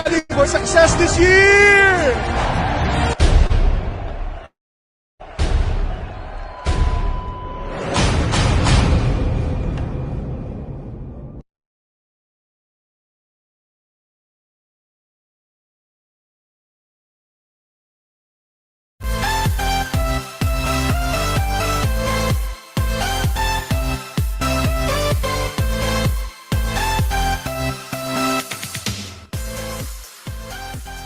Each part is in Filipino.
Fighting for success this year!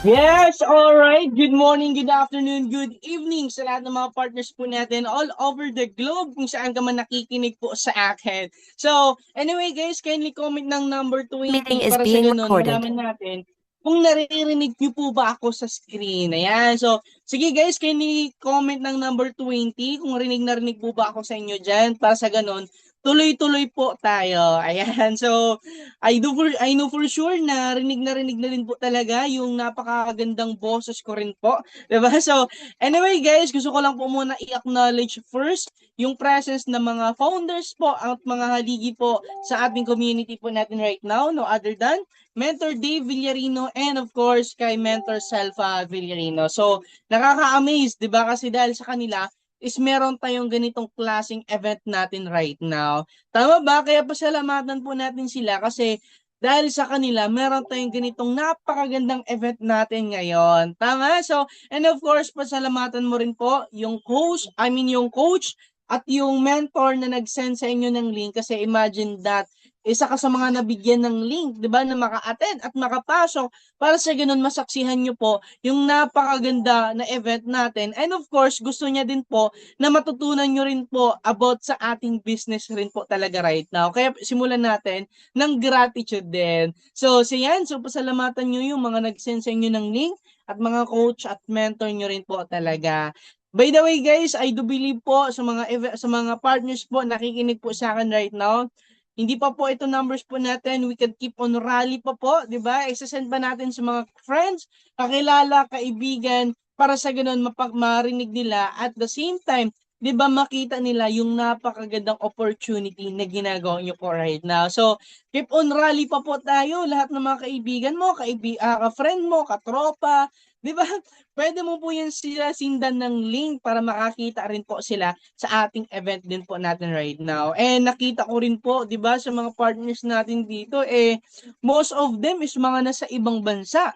Yes, all right. Good morning, good afternoon, good evening sa lahat ng mga partners po natin all over the globe kung saan ka man nakikinig po sa akin. So, anyway guys, kindly comment ng number Meeting 20 is para sa being ganun recorded. malaman natin kung naririnig niyo po ba ako sa screen. Ayan. So, sige guys, kindly comment ng number 20 kung narinig po ba ako sa inyo dyan para sa ganun tuloy-tuloy po tayo. Ayan. So, I know for sure na rinig na rin po talaga yung napakagandang boses ko rin po. Diba? So, anyway guys, gusto ko lang po muna i-acknowledge first yung presence ng mga founders po at mga haligi po sa ating community po natin right now. No other than Mentor Dave Villarino and of course kay Mentor Selfa Villarino. So, nakaka-amaze, diba? Kasi dahil sa kanila, is meron tayong ganitong klaseng event natin right now. Tama ba? Kaya pasalamatan po natin sila kasi dahil sa kanila, meron tayong ganitong napakagandang event natin ngayon. Tama? So, and of course, pasalamatan mo rin po yung yung coach at yung mentor na nag-send sa inyo ng link kasi imagine that isa ka sa mga nabigyan ng link, di ba, na maka-attend at makapasok para sa ganun masaksihan nyo po yung napakaganda na event natin. And of course, gusto niya din po na matutunan nyo rin po about sa ating business rin po talaga right now. Kaya simulan natin ng gratitude din. So, siyan, so pasalamatan nyo yung mga nag-send sa inyo ng link at mga coach at mentor nyo rin po talaga. By the way guys, I do believe po sa mga partners po nakikinig po sa akin right now. Hindi pa po ito numbers po natin. We can keep on rally pa po, di ba? Isasend pa natin sa mga friends, kakilala, kaibigan, para sa ganun marinig nila at the same time, di ba makita nila yung napakagandang opportunity na ginagawa nyo po right now. So, keep on rally pa po tayo, lahat ng mga kaibigan mo, ka-friend mo, katropa, di ba? Pwede mo po yan sila sindan ng link para makakita rin po sila sa ating event din po natin right now. And nakita ko rin po, 'di ba, sa mga partners natin dito most of them is mga nasa ibang bansa.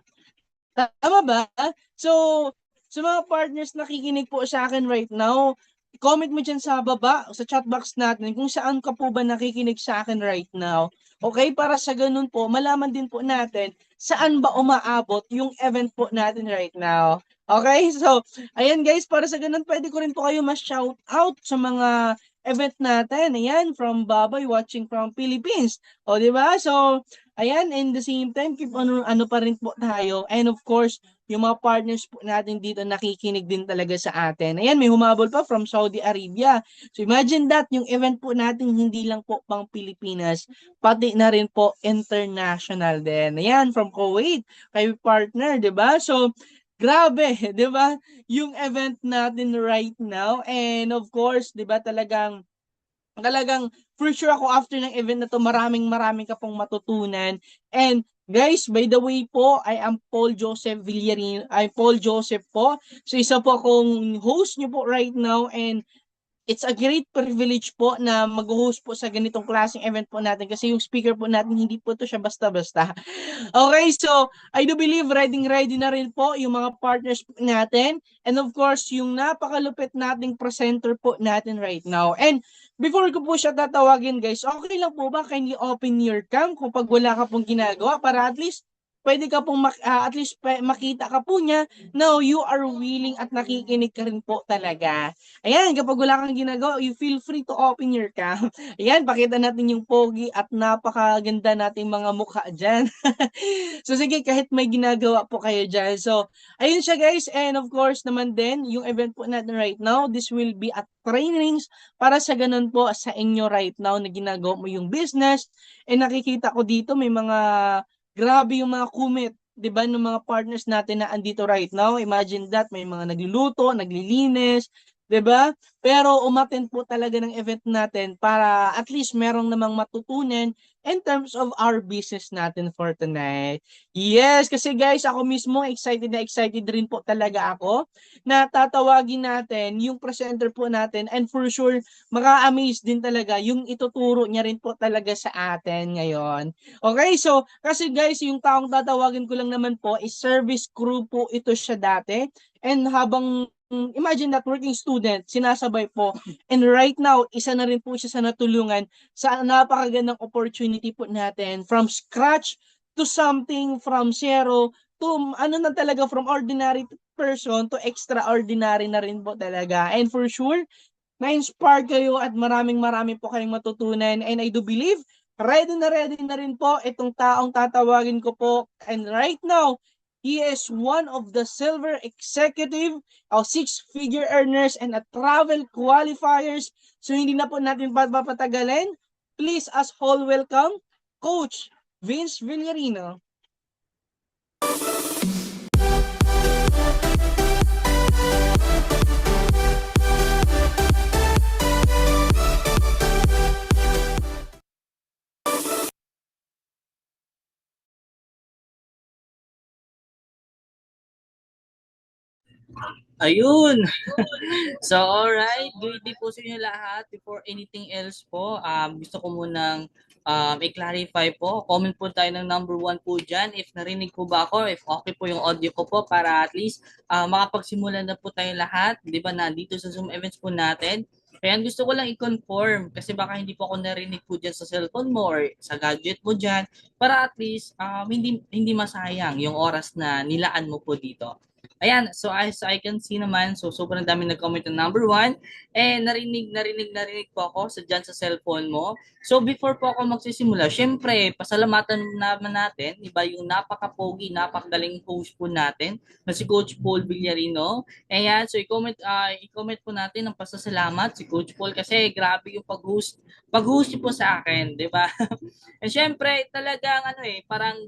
Tama ba? So, sa mga partners nakikinig po sa akin right now, comment mo dyan sa baba, sa chat box natin, kung saan ka po ba nakikinig sa akin right now. Okay? Para sa ganun po, malaman din po natin saan ba umaabot yung event po natin right now. Okay? So, ayan guys, para sa ganun, pwede ko rin po kayo ma-shout out sa mga event natin. Ayan, from Baboy watching from Philippines. O, di ba? So, ayan, and the same time, keep ano pa rin po tayo. And of course, yung mga partners po natin dito nakikinig din talaga sa atin. Ayan, may humabol pa from Saudi Arabia. So imagine that, yung event po natin hindi lang po pang Pilipinas, pati na rin po international din. Ayan, from Kuwait, kay partner, di ba? So, grabe, di ba? Yung event natin right now. And of course, di ba talagang for sure ako after ng event na to, maraming ka pong matutunan. And guys, by the way po, I am Paul Joseph Villarino. I Paul Joseph po. So isa po akong host nyo po right now and it's a great privilege po na mag-host po sa ganitong klaseng event po natin kasi yung speaker po natin hindi po to siya basta-basta. Okay, so I do believe ready na rin po yung mga partners natin and of course yung napakalupit nating presenter po natin right now. And before ko po siya tatawagin guys, okay lang po ba kindly open your cam kung pag wala ka pong ginagawa para at least pwede ka pong makita ka po niya no, you are willing at nakikinig ka rin po talaga. Ayan, kapag wala kang ginagawa, you feel free to open your cam. Ayan, pakita natin yung pogi at napakaganda nating mga mukha dyan. So sige, kahit may ginagawa po kayo dyan. So, ayun siya guys. And of course naman din, yung event po natin right now, this will be at trainings para sa ganun po sa inyo right now na ginagawa mo yung business. And nakikita ko dito may mga grabe yung mga comment, 'di ba, ng mga partners natin na andito right now. Imagine that may mga nagluluto, naglilinis, 'di ba? Pero umattend po talaga ng event natin para at least merong namang matutunan in terms of our business natin for tonight. Yes, kasi guys, ako mismo excited rin po talaga ako na tatawagin natin yung presenter po natin, and for sure maka-amaze din talaga yung ituturo niya rin po talaga sa atin ngayon. Okay, so kasi guys, yung taong tatawagin ko lang naman po is service crew po ito siya dati, and habang imagine that working student, sinasabay po. And right now, isa na rin po siya sa natulungan sa napakagandang opportunity po natin from scratch to something from zero to ano na talaga from ordinary person to extraordinary na rin po talaga. And for sure, na-inspire kayo at maraming po kayong matutunan, and I do believe ready na rin po itong taong tatawagin ko po. And right now, he is one of the silver executive of six-figure earners and a travel qualifiers. So hindi na po natin papatagalin. Please as whole welcome, Coach Vince Villarino. Ayun. So, alright. Good day po sa inyo lahat. Before anything else po, gusto ko munang i-clarify po. Comment po tayo ng number 1 po dyan. If narinig po ba ako, if okay po yung audio ko po para at least makapagsimulan na po tayo lahat. Di ba, nandito sa Zoom events po natin. Kaya gusto ko lang i-confirm kasi baka hindi po ako narinig po dyan sa cellphone mo or sa gadget mo dyan para at least hindi masayang yung oras na nilaan mo po dito. Ayan, so as I can see naman, so sobrang dami nag-comment ng number 1. Eh, narinig po ako dyan sa cellphone mo. So before po ako magsisimula, syempre, pasalamatan naman natin, iba yung napaka-pogi, napakagaling host po natin, na si Coach Paul Villarino. Ayan, so i-comment po natin ang pasasalamat si Coach Paul kasi grabe yung pag-host niyo po sa akin, di ba? And syempre, talagang parang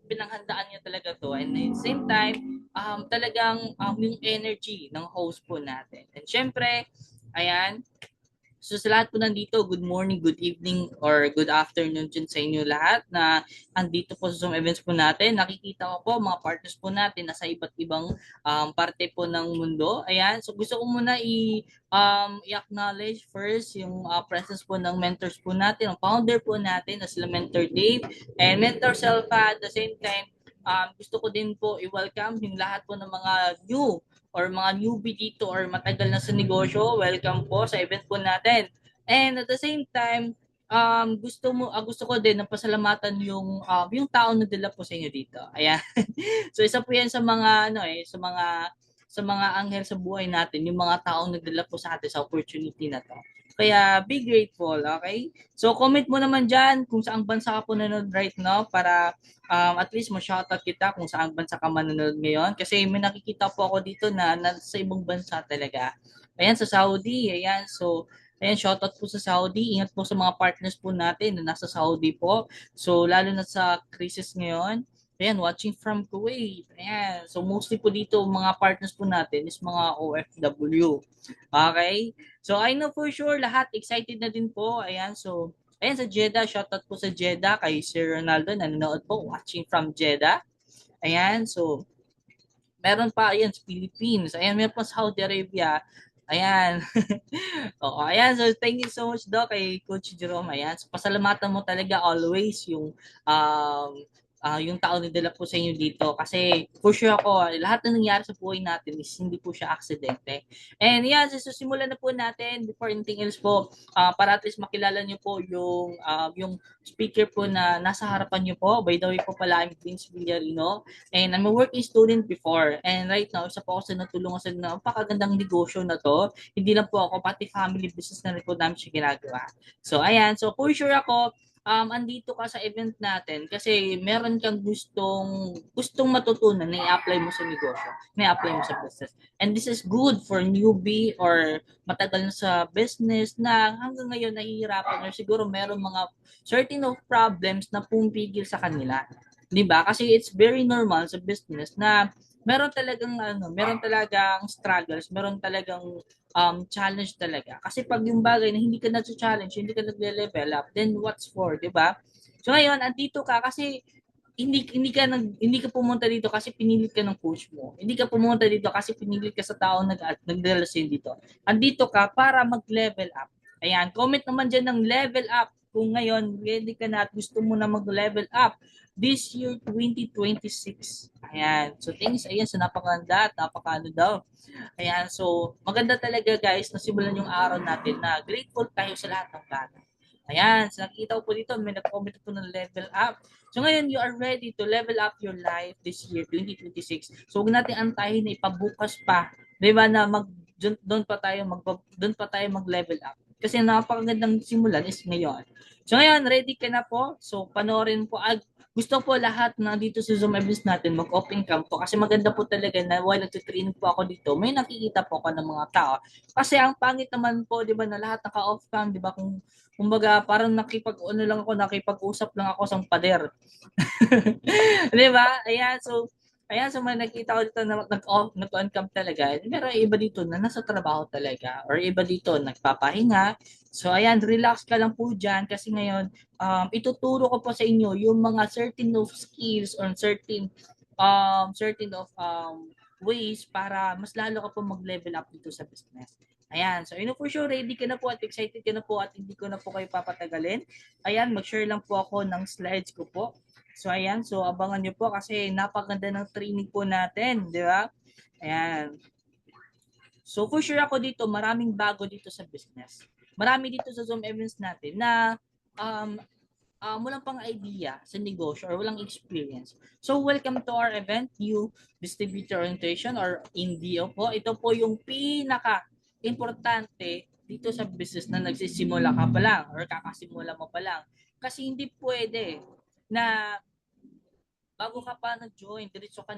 pinanghandaan niya talaga to. And at the same time, talagang yung energy ng host po natin. And syempre, ayan, so sa lahat po nandito, good morning, good evening, or good afternoon dyan sa inyo lahat na andito po sa Zoom events po natin. Nakikita ko po mga partners po natin na sa iba't ibang parte po ng mundo. Ayan, so gusto ko muna i-acknowledge first yung presence po ng mentors po natin, ang founder po natin na sila Mentor Dave and Mentor Selfa. At the same time, gusto ko din po i-welcome yung lahat po ng mga new or mga newbie dito or matagal na sa negosyo. Welcome po sa event po natin. And at the same time, gusto ko din na pasalamatan yung tao na dala po sa inyo dito. Ayan. So isa po 'yan sa mga sa mga anghel sa buhay natin, yung mga taong nagdala po sa atin sa opportunity na to. Kaya be grateful, okay? So comment mo naman dyan kung saang bansa ka po nanonood right now para at least ma-shoutout kita kung saang bansa ka manonood ngayon. Kasi may nakikita po ako dito na nasa ibang bansa talaga. Ayan, sa Saudi. Ayan, so ayan, shoutout po sa Saudi. Ingat po sa mga partners po natin na nasa Saudi po. So lalo na sa crisis ngayon. Ayan, watching from Kuwait. Ayan. So mostly po dito, mga partners po natin is mga OFW. Okay? So I know for sure lahat excited na din po. Ayan, so ayan sa Jeddah, shoutout po sa Jeddah kay Sir Ronaldo, nanonood po, watching from Jeddah. Ayan, so meron pa, ayan, sa Philippines. Ayan, meron pa sa Saudi Arabia. Ayan. Oo, ayan. So, thank you so much daw kay Coach Jerome. Ayan. So, pasalamatan mo talaga always yung tao na dala po sa inyo dito. Kasi, for sure ako, lahat na nangyari sa buhay natin is hindi po siya aksidente. And yan, so simulan na po natin before anything else po, para at least makilala niyo po yung speaker po na nasa harapan niyo po. By the way po pala, I'm Vince Villarino. And I'm a working student before. And right now, isa po ako sa natulungan sa napakagandang negosyo na to. Hindi lang po ako, pati family business na rin po namin siya ginagawa. So, ayan. So, for sure ako, andito ka sa event natin kasi meron kang gustong matutunan na i-apply mo sa negosyo, na i-apply mo sa business. And this is good for newbie or matagal na sa business na hanggang ngayon nahihirapan or siguro meron mga certain of problems na pumipigil sa kanila. 'Di ba? Kasi it's very normal sa business na meron talagang struggles, meron talagang challenge talaga. Kasi pag yung bagay na hindi ka na-challenge, hindi ka nagle-level up, then what's for, 'di ba? So ngayon, andito ka kasi hindi ka pumunta dito kasi pinilit ka ng coach mo. Hindi ka pumunta dito kasi pinilit ka sa tao nagdala sa'yo dito. Andito ka para mag-level up. Ayan, comment naman dyan ng level up kung ngayon ready ka na at gusto mo na mag-level up this year 2026. Ayan. So thanks ayan sa napakaganda at napakaano daw. Ayan. So maganda talaga guys na simulan yung araw natin na grateful tayo sa lahat ng bagay. Ayan, so nakita ko po dito, may nag-comment po ng level up. So ngayon, you are ready to level up your life this year, 2026. So huwag natin antayin na ipabukas pa. Di ba na doon pa tayo mag-level up. Kasi napakagandang simulan is ngayon. So ngayon, ready ka na po. So panoorin po. Gusto po lahat na dito sa Zoom events natin mag-open cam po kasi maganda po talaga na while nagtitraining po ako dito, may nakikita po ako ng mga tao. Kasi ang pangit naman po, di ba, na lahat naka-off cam, di ba, kumbaga parang nakipag-usap lang ako sa pader. 'Di ba? Ayan, so may nakita ko dito na nag-on cam talaga. Pero iba dito na nasa trabaho talaga or iba dito nagpapahinga. So ayan, relax ka lang po diyan kasi ngayon ituturo ko po sa inyo yung mga certain of skills or certain of ways para mas lalo ka po mag-level up dito sa business. Ayan, so for sure, ready ka na po at excited ka na po at hindi ko na po kayo papatagalin. Ayan, mag-share lang po ako ng slides ko po. So ayan, so abangan nyo po kasi napakaganda ng training po natin, di ba? Ayan. So for sure ako dito, maraming bago dito sa business. Marami dito sa Zoom events natin na walang pang idea sa negosyo or walang experience. So welcome to our event, New Distributor Orientation or NDO po. Ito po yung pinaka-importante dito sa business na nagsisimula ka pa lang or kakasimula mo pa lang. Kasi hindi pwede na bago ka pa nag-join, diretso ka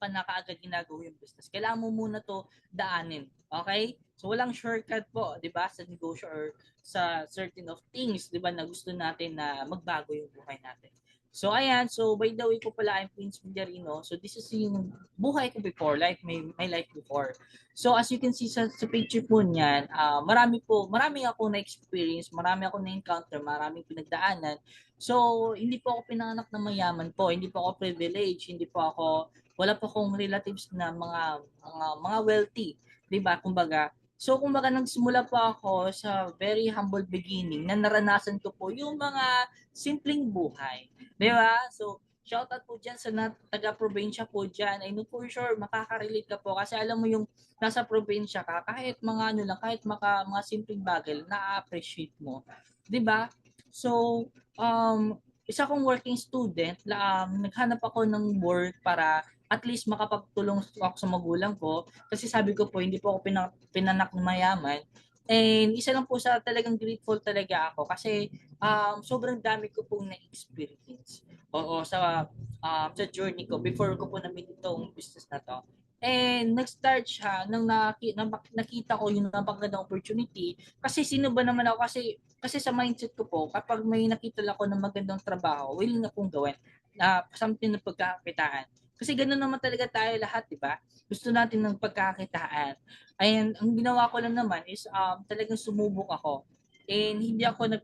na kaagad ginagawa yung business. Kailangan mo muna to daanin. Okay? So walang shortcut po, 'di ba, sa negosyo or sa certain of things, 'di ba, na gusto natin na magbago yung buhay natin. So ayan, so by the way ko pala, I'm Prince Villarino. So this is yung buhay ko before, my life before. So as you can see sa picture po niyan, marami ako na-experience, marami ako na-encounter, maraming pinagdaanan. So hindi po ako pinanganak na mayaman po, hindi po ako privileged, wala po akong relatives na mga wealthy, 'di ba? Kumbaga nagsimula po ako sa very humble beginning na naranasan ko po yung mga simpleng buhay. Di ba? So, shoutout po dyan sa taga-probinsya po dyan. I know for sure, makaka-relate ka po kasi alam mo yung nasa probinsya ka, kahit mga simpleng bagay, na-appreciate mo. Di ba? So, isa kong working student, naghanap ako ng work para at least makapagtulong ako sa magulang ko kasi sabi ko po hindi po ako pinanak na mayaman and isa lang po sa talagang grateful talaga ako kasi sobrang dami ko pong na-experience sa journey ko before ko po na-meet itong business na to. And nag-start siya nang nakita ko yung napakagandang opportunity kasi sino ba naman ako kasi sa mindset ko po kapag may nakita ako ng magandang trabaho willing na pong gawin na something na pagkakitaan. Kasi ganoon naman talaga tayo lahat, di ba? Gusto natin ng pagkakitaan. And ang ginawa ko lang naman is talagang sumubok ako. And hindi ako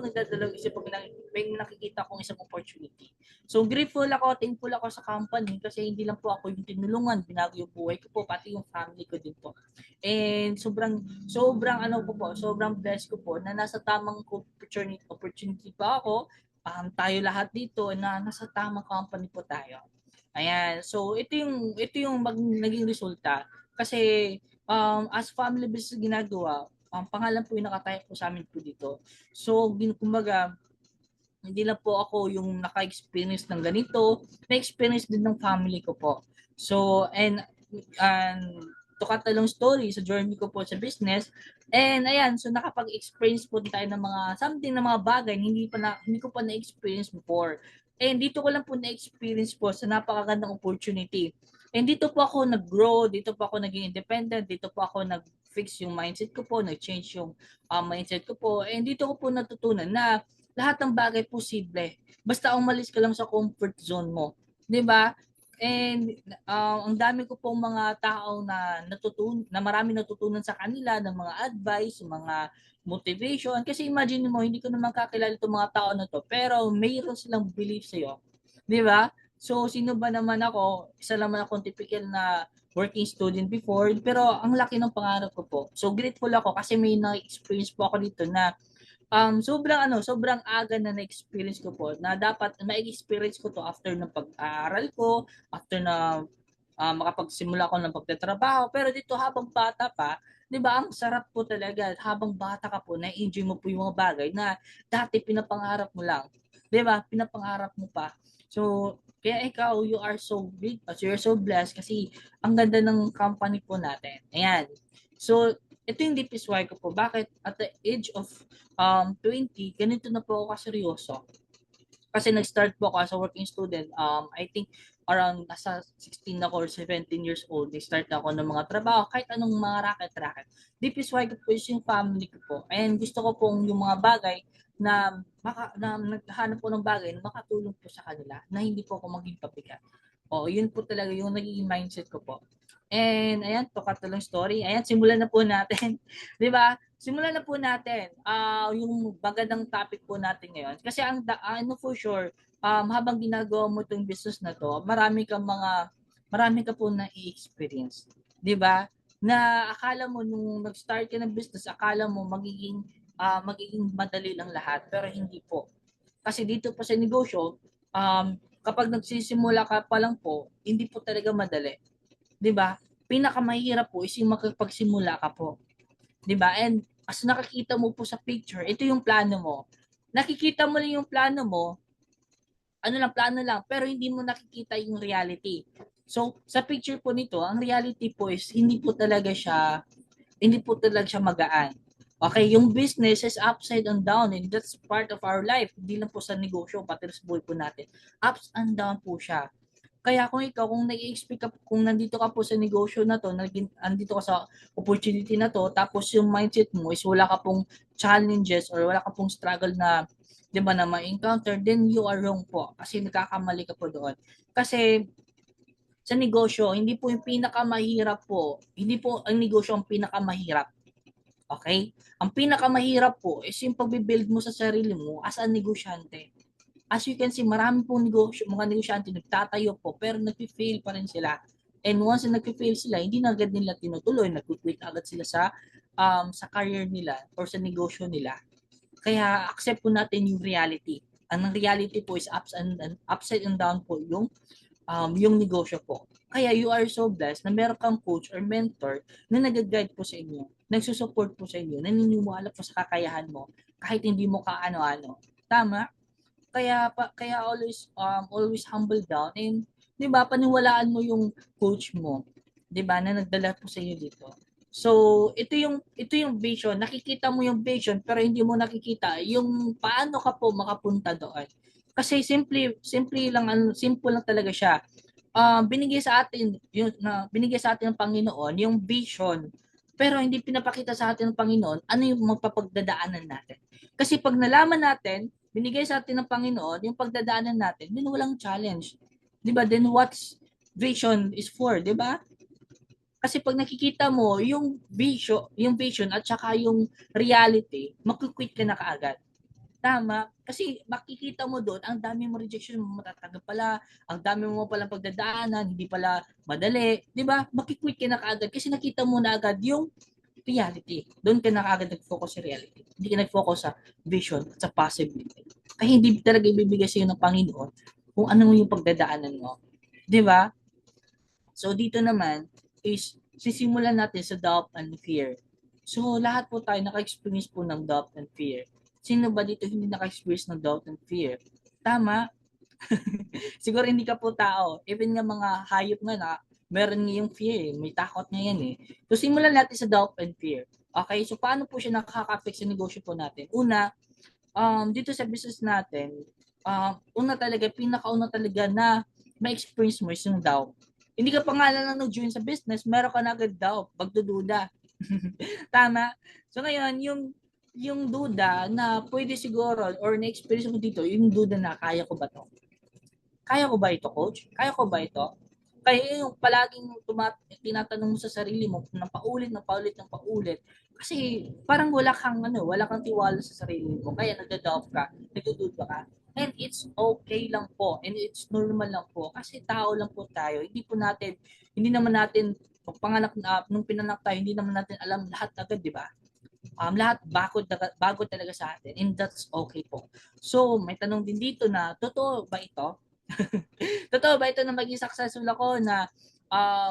nagdadalawang isip pag may nakikita akong isang opportunity. So grateful ako, thankful ako sa company kasi hindi lang po ako yung tinulungan, binago yung buhay ko po, pati yung family ko din po. And sobrang blessed ko po na nasa tamang opportunity pa ako. Tayo lahat dito na nasa tamang company po tayo. Ayan. So ito yung naging resulta kasi as family business ginagawa, pangalan po yung nakatayo po sa amin po dito. So kumbaga hindi lang po ako yung naka-experience ng ganito, na-experience din ng family ko po. So and to cut a long story sa journey ko po sa business, and ayan, so nakapag-experience po tayo ng mga bagay hindi ko pa na-experience before. And dito ko lang po na-experience po sa napakagandang opportunity. And dito po ako nag-grow, dito po ako naging independent, dito po ako nag-fix yung mindset ko po, nag-change yung mindset ko po. And dito ko po natutunan na lahat ng bagay posible. Basta umalis ka lang sa comfort zone mo. 'Di ba? And ang dami ko pong mga tao na na marami natutunan sa kanila ng mga advice, mga motivation. Kasi imagine mo, hindi ko naman kakilala itong mga tao na to, pero mayroon silang belief sa'yo. Di ba? So, sino ba naman ako? Isa naman akong typical na working student before, pero ang laki ng pangarap ko po. So, grateful ako kasi may na-experience po ako dito na sobrang aga na na-experience ko po na dapat ma-experience ko to after ng pag-aaral ko, after na makapagsimula ako ng pagtatrabaho. Pero dito habang bata pa, 'di ba, ang sarap po talaga habang bata ka po, na-enjoy mo po yung mga bagay na dati pinapangarap mo lang. 'Di ba? Pinapangarap mo pa. So, kaya ikaw, you are so big, you're so blessed kasi ang ganda ng company po natin. Ayan. So, ito yung deepest why ko po. Bakit at the age of 20, ganito na po ako kaseryoso. Kasi nag-start po ako as a working student. I think around nasa 16 ako or 17 years old, nag-start ako ng mga trabaho, kahit anong mga racket-racket. Deepest why ko po is yung family ko po. And gusto ko pong yung mga bagay na naghahanap po ng bagay na makatulong po sa kanila, na hindi po ako maging pabigat. O, yun po talaga yung naging mindset ko po. And ayan, to cut lang story. Ayan, simulan na po natin. 'Di ba? Simulan na po natin. Yung magandang topic po natin ngayon. Kasi ano for sure, habang ginagawa mo itong business na to, marami ka po na i-experience. 'Di ba? Na akala mo nung nag-start ka ng business, akala mo magiging madali lang lahat, pero hindi po. Kasi dito po sa negosyo, kapag nagsisimula ka pa lang po, hindi po talaga madali. 'Di ba? Pinakamahirap po is yung makapagsimula ka po. 'Di ba? And as nakikita mo po sa picture, ito yung plano mo. Nakikita mo lang yung plano mo, ano lang, plano lang, pero hindi mo nakikita yung reality. So, sa picture po nito, ang reality po is hindi po talaga siya magaan. Okay, yung business is upside and down, and that's part of our life. Hindi lang po sa negosyo, pati sa buhay po natin. Ups and down po siya. Kaya kung nag-expect ka, kung nandito ka po sa negosyo na to, nandito ka sa opportunity na to, tapos yung mindset mo is wala ka pong challenges or wala ka pong struggle na, 'di ba, na ma-encounter, then you are wrong po kasi nagkakamali ka po doon. Kasi sa negosyo, hindi po yung pinakamahirap po, hindi po ang negosyo ang pinakamahirap. Okay? Ang pinakamahirap po is yung pagbe-build mo sa sarili mo as a negosyante. As you can see, marami pong mga negosyante nagtatayo po, pero nag-fail pa rin sila. And once na nag-fail sila, hindi na agad nila tinutuloy, nag-quit agad sila sa career nila or sa negosyo nila. Kaya accept po natin yung reality. Ang reality po is upside and down po yung negosyo po. Kaya you are so blessed na meron kang coach or mentor na nag-guide po sa inyo, nagsusupport po sa inyo, naniniwala po sa kakayahan mo, kahit hindi mo kaano-ano. Tama? Kaya always humble down, and 'di ba, paniwalaan mo yung coach mo, 'di ba, na nagdala po sa inyo dito. So, ito yung vision. Nakikita mo yung vision pero hindi mo nakikita yung paano ka po makapunta doon. Kasi simple lang talaga siya. Binigay sa atin ng Panginoon yung vision. Pero hindi pinapakita sa atin ng Panginoon ano yung magpapagdadaanan natin. Kasi pag nalaman natin, binigay sa atin ng Panginoon yung pagdadaanan natin, then walang challenge. 'Di ba? Then what's vision is for, 'di ba? Kasi pag nakikita mo yung vision at saka yung reality, magkukwit ka na kaagad. Tama? Kasi makikita mo doon, ang dami mo rejection, matatanggap pala, ang dami mo palang pagdadaanan, hindi pala madali, di ba? Makikwit ka na kaagad kasi nakita mo na agad yung reality. Doon ka na kaagad nag-focus sa reality. Hindi ka nag-focus sa vision at sa possibility. Kaya hindi talaga ibibigay sa iyo ng Panginoon kung ano yung pagdadaanan mo. Di ba? So dito naman is sisimulan natin sa doubt and fear. So lahat po tayo naka-experience po ng doubt and fear. Sino ba dito hindi naka-experience ng doubt and fear? Tama? Siguro hindi ka po tao. Even nga mga hayop nga na meron nga yung fear, may takot nga yan eh. So simulan natin sa doubt and fear. Okay, so paano po siya nakaka-affect sa negosyo po natin? Una, dito sa business natin, pinakauna talaga na ma-experience mo is yung doubt. Hindi ka pa nga lang nag-join sa business, meron ka na agad doubt, pagdududa. Tama? So ngayon, yung duda na pwede siguro or na-experience mo dito, yung duda na kaya ko ba to? Kaya ko ba ito, coach? Kaya ko ba ito? Kaya yung palaging tinatanong mo sa sarili mo ng paulit, ng paulit, ng paulit. Kasi parang wala kang tiwala sa sarili mo. Kaya nagda-doubt ka, nagdududa ka. And it's okay lang po. And it's normal lang po. Kasi tao lang po tayo. Hindi naman natin, nung pinanak tayo, hindi naman natin alam lahat agad, di ba? Lahat bago talaga sa atin. And that's okay po. So, may tanong din dito na, totoo ba ito? Totoo ba ito na maging successful ako na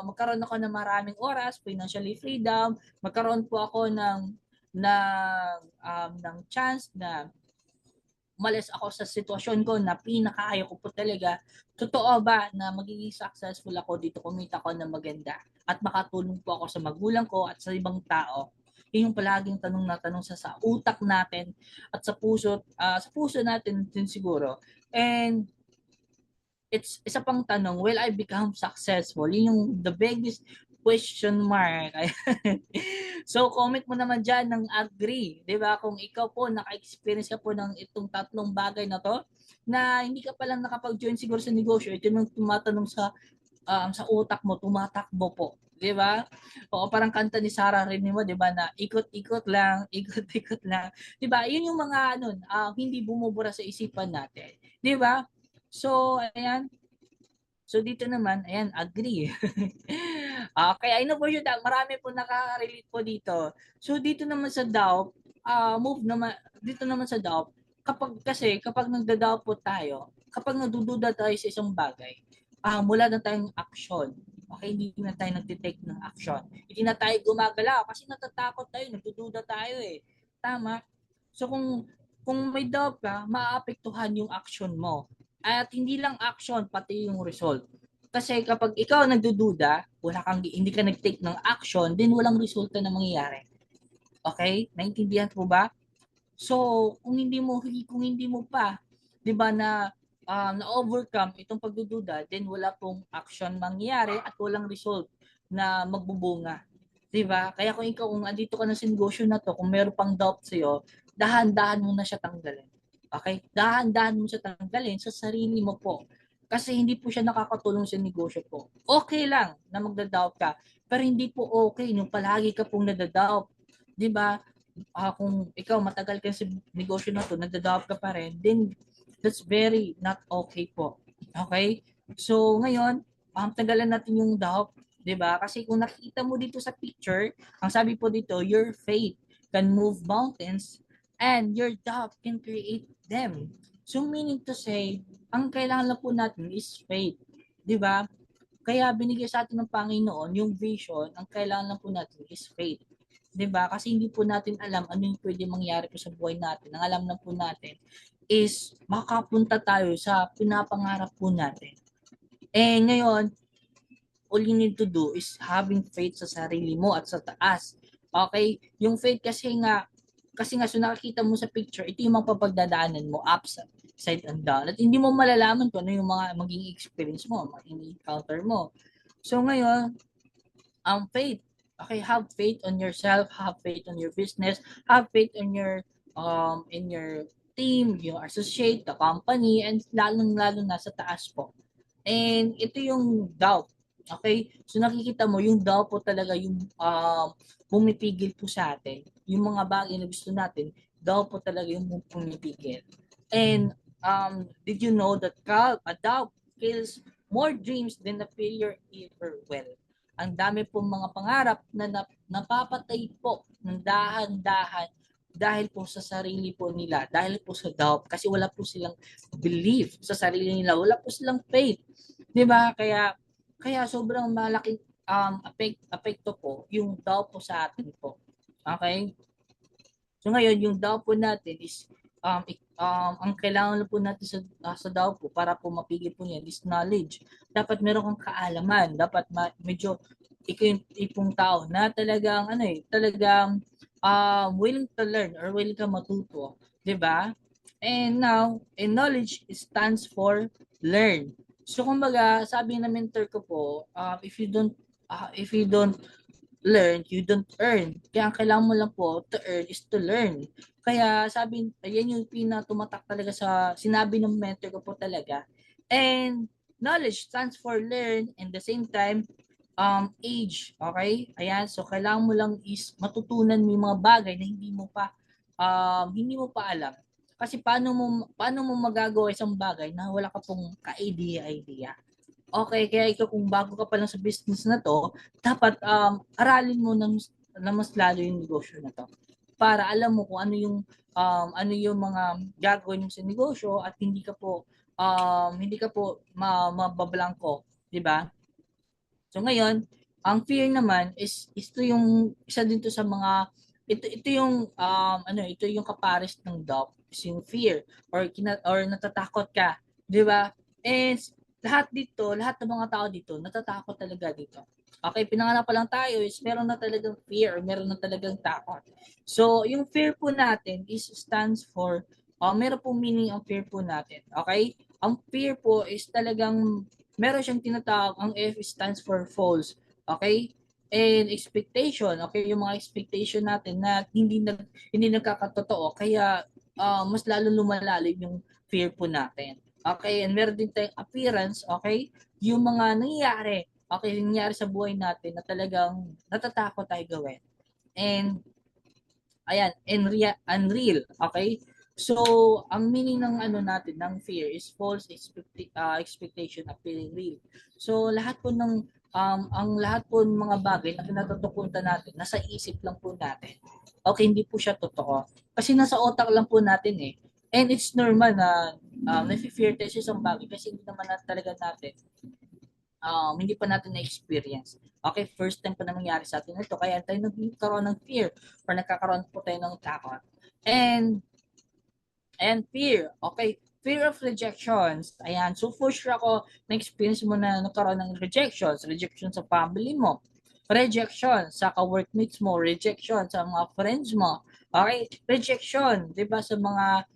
magkaroon ako ng maraming oras, financially freedom, magkaroon po ako ng chance na umalis ako sa sitwasyon ko na pinakaayaw ko po talaga. Totoo ba na magiging successful ako dito, kumita ko ng maganda at makatulong po ako sa magulang ko at sa ibang tao? Yun yung palaging tanong na tanong sa utak natin at sa puso natin din siguro. And it's isa pang tanong, will I become successful? Yun yung the biggest question mark. So, comment mo naman dyan ng agree. Diba? Kung ikaw po, naka-experience ka po ng itong tatlong bagay na to, na hindi ka palang nakapag-join siguro sa negosyo, ito yung tumatanong sa utak mo, tumatakbo po. Diba? O parang kanta ni Sarah Renimo, diba, na ikot-ikot lang, ikot-ikot lang. Diba? Yun yung mga hindi bumubura sa isipan natin. Diba? So, ayan. So, dito naman, ayan, agree. Okay, I know for sure that marami po nakaka-relate po dito. So, dito naman sa doubt, dito naman sa doubt, kapag nagda-doubt po tayo, kapag nagdududa tayo sa isang bagay, wala na tayong action. Okay, hindi na tayo nagtitake ng action. Hindi na tayo gumagala kasi natatakot tayo, nagdududa tayo eh. Tama? So, kung may doubt ka, maaapektuhan yung action mo. At hindi lang action, pati yung result. Kasi kapag ikaw nagdududa, hindi ka nag-take ng action, then walang resulta na mangyayari. Okay? Naintindihan po ba? So, kung hindi mo pa, 'di ba, na-overcome itong pagdududa, then wala pong action mangyayari at walang result na magbubunga. 'Di ba? Kaya kung andito ka na sa negosyo na to, kung meron pang doubt sa iyo, dahan-dahan mo na siya tanggalin. Okay? Dahan-dahan mo siya tanggalin sa sarili mo po. Kasi hindi po siya nakakatulong sa negosyo po. Okay lang na magda-doubt ka, pero hindi po okay yung palagi ka pong nada-doubt. 'Di ba? Kung ikaw matagal ka sa negosyo na to, nada-doubt ka pa rin, then that's very not okay po. Okay? So ngayon, tagalan natin yung doubt, 'di ba? Kasi kung nakita mo dito sa picture, ang sabi po dito, your faith can move mountains and your doubt can create them. So meaning to say, ang kailangan lang po natin is faith, 'di ba? Kaya binigay sa atin ng Panginoon yung vision, ang kailangan lang po natin is faith. 'Di ba? Kasi hindi po natin alam ano yung pwede mangyari po sa buhay natin. Ang alam lang po natin is makapunta tayo sa pinapangarap po natin. Ngayon, all you need to do is having faith sa sarili mo at sa taas. Okay? Yung faith kasi nga so nakikita mo sa picture, ito yung mapapagdadaanan mo, ups, side and down. At hindi mo malalaman kung ano yung mga maging experience mo, maging encounter mo. So ngayon, ang faith, okay, have faith on yourself, have faith on your business, have faith on in your team, your associate, the company, and lalong-lalo na sa taas po. And ito yung doubt. Okay? So nakikita mo, yung doubt po talaga yung pumipigil po sa atin. Yung mga bagay na gusto natin, doubt po talaga yung pumipigil. And did you know that a doubt kills more dreams than a failure ever will? Ang dami pong mga pangarap na napapatay po ng dahan-dahan dahil po sa sarili po nila, dahil po sa doubt, kasi wala po silang belief sa sarili nila, wala po silang faith. 'Di ba? Kaya sobrang malaking apekto po yung doubt po sa atin po. Okay? So ngayon, yung doubt po natin is ang kailangan po natin sa doubt po para po mapigil po niyan is knowledge. Dapat meron kang kaalaman, dapat medyo ipong tao na talagang willing to learn or willing ka matuto, 'di ba? And now, knowledge stands for learn. So kumbaga, sabi ng mentor ko po, if you don't learn, you don't earn. Kaya ang kailangan mo lang po to earn is to learn. Kaya yan yung pinatumatak talaga sa sinabi ng mentor ko po talaga. And knowledge stands for learn, and the same time, age. Okay? Ayan, so kailangan mo lang is matutunan mo yung mga bagay na hindi mo pa alam. Kasi paano mo magagawa isang bagay na wala ka pong ka-idea. Okay, kaya ikaw kung bago ka pa lang sa business na to, dapat aralin mo na mas lalo yung negosyo na to para alam mo kung ano yung mga gagawin mo sa negosyo at hindi ka po mabablangko, 'di ba? So ngayon, ang fear naman is ito yung isa din to sa mga ito yung kapares ng doubt, is yung fear or natatakot ka, 'di ba? And lahat ng mga tao dito natatakot talaga dito. Okay, pinanganak pa lang tayo is meron na talagang fear or meron na talagang takot. So, yung fear po natin is stands for meron pong meaning ang fear po natin. Okay? Ang fear po is talagang meron siyang tinatawag, ang F stands for false. Okay? And expectation, okay, yung mga expectation natin na hindi nagkakatotoo kaya mas lalo lumalalim yung fear po natin. Okay, and meron din tayong appearance, okay? Yung mga nangyayari sa buhay natin na talagang natatakot tayo gawin. And ayan, unreal, okay? So, ang meaning ng natin ng fear is false expectation appearing real. So, ang lahat po ng mga bagay na kinatutukutan natin, nasa isip lang po natin. Okay, hindi po siya totoo. Kasi nasa otak lang po natin eh. And it's normal na nafe-fear tayo sa isang bagay kasi hindi pa natin na-experience. Okay, first time pa na nangyari sa atin ito, kaya tayo nagkaroon ng fear or nagkakaroon po tayo ng takot. And fear, okay, fear of rejections. Ayan, so for sure ako, na-experience mo na nagkaroon ng rejection sa family mo, rejection sa ka-workmates mo, rejection sa mga friends mo, okay, rejection, di ba, sa mga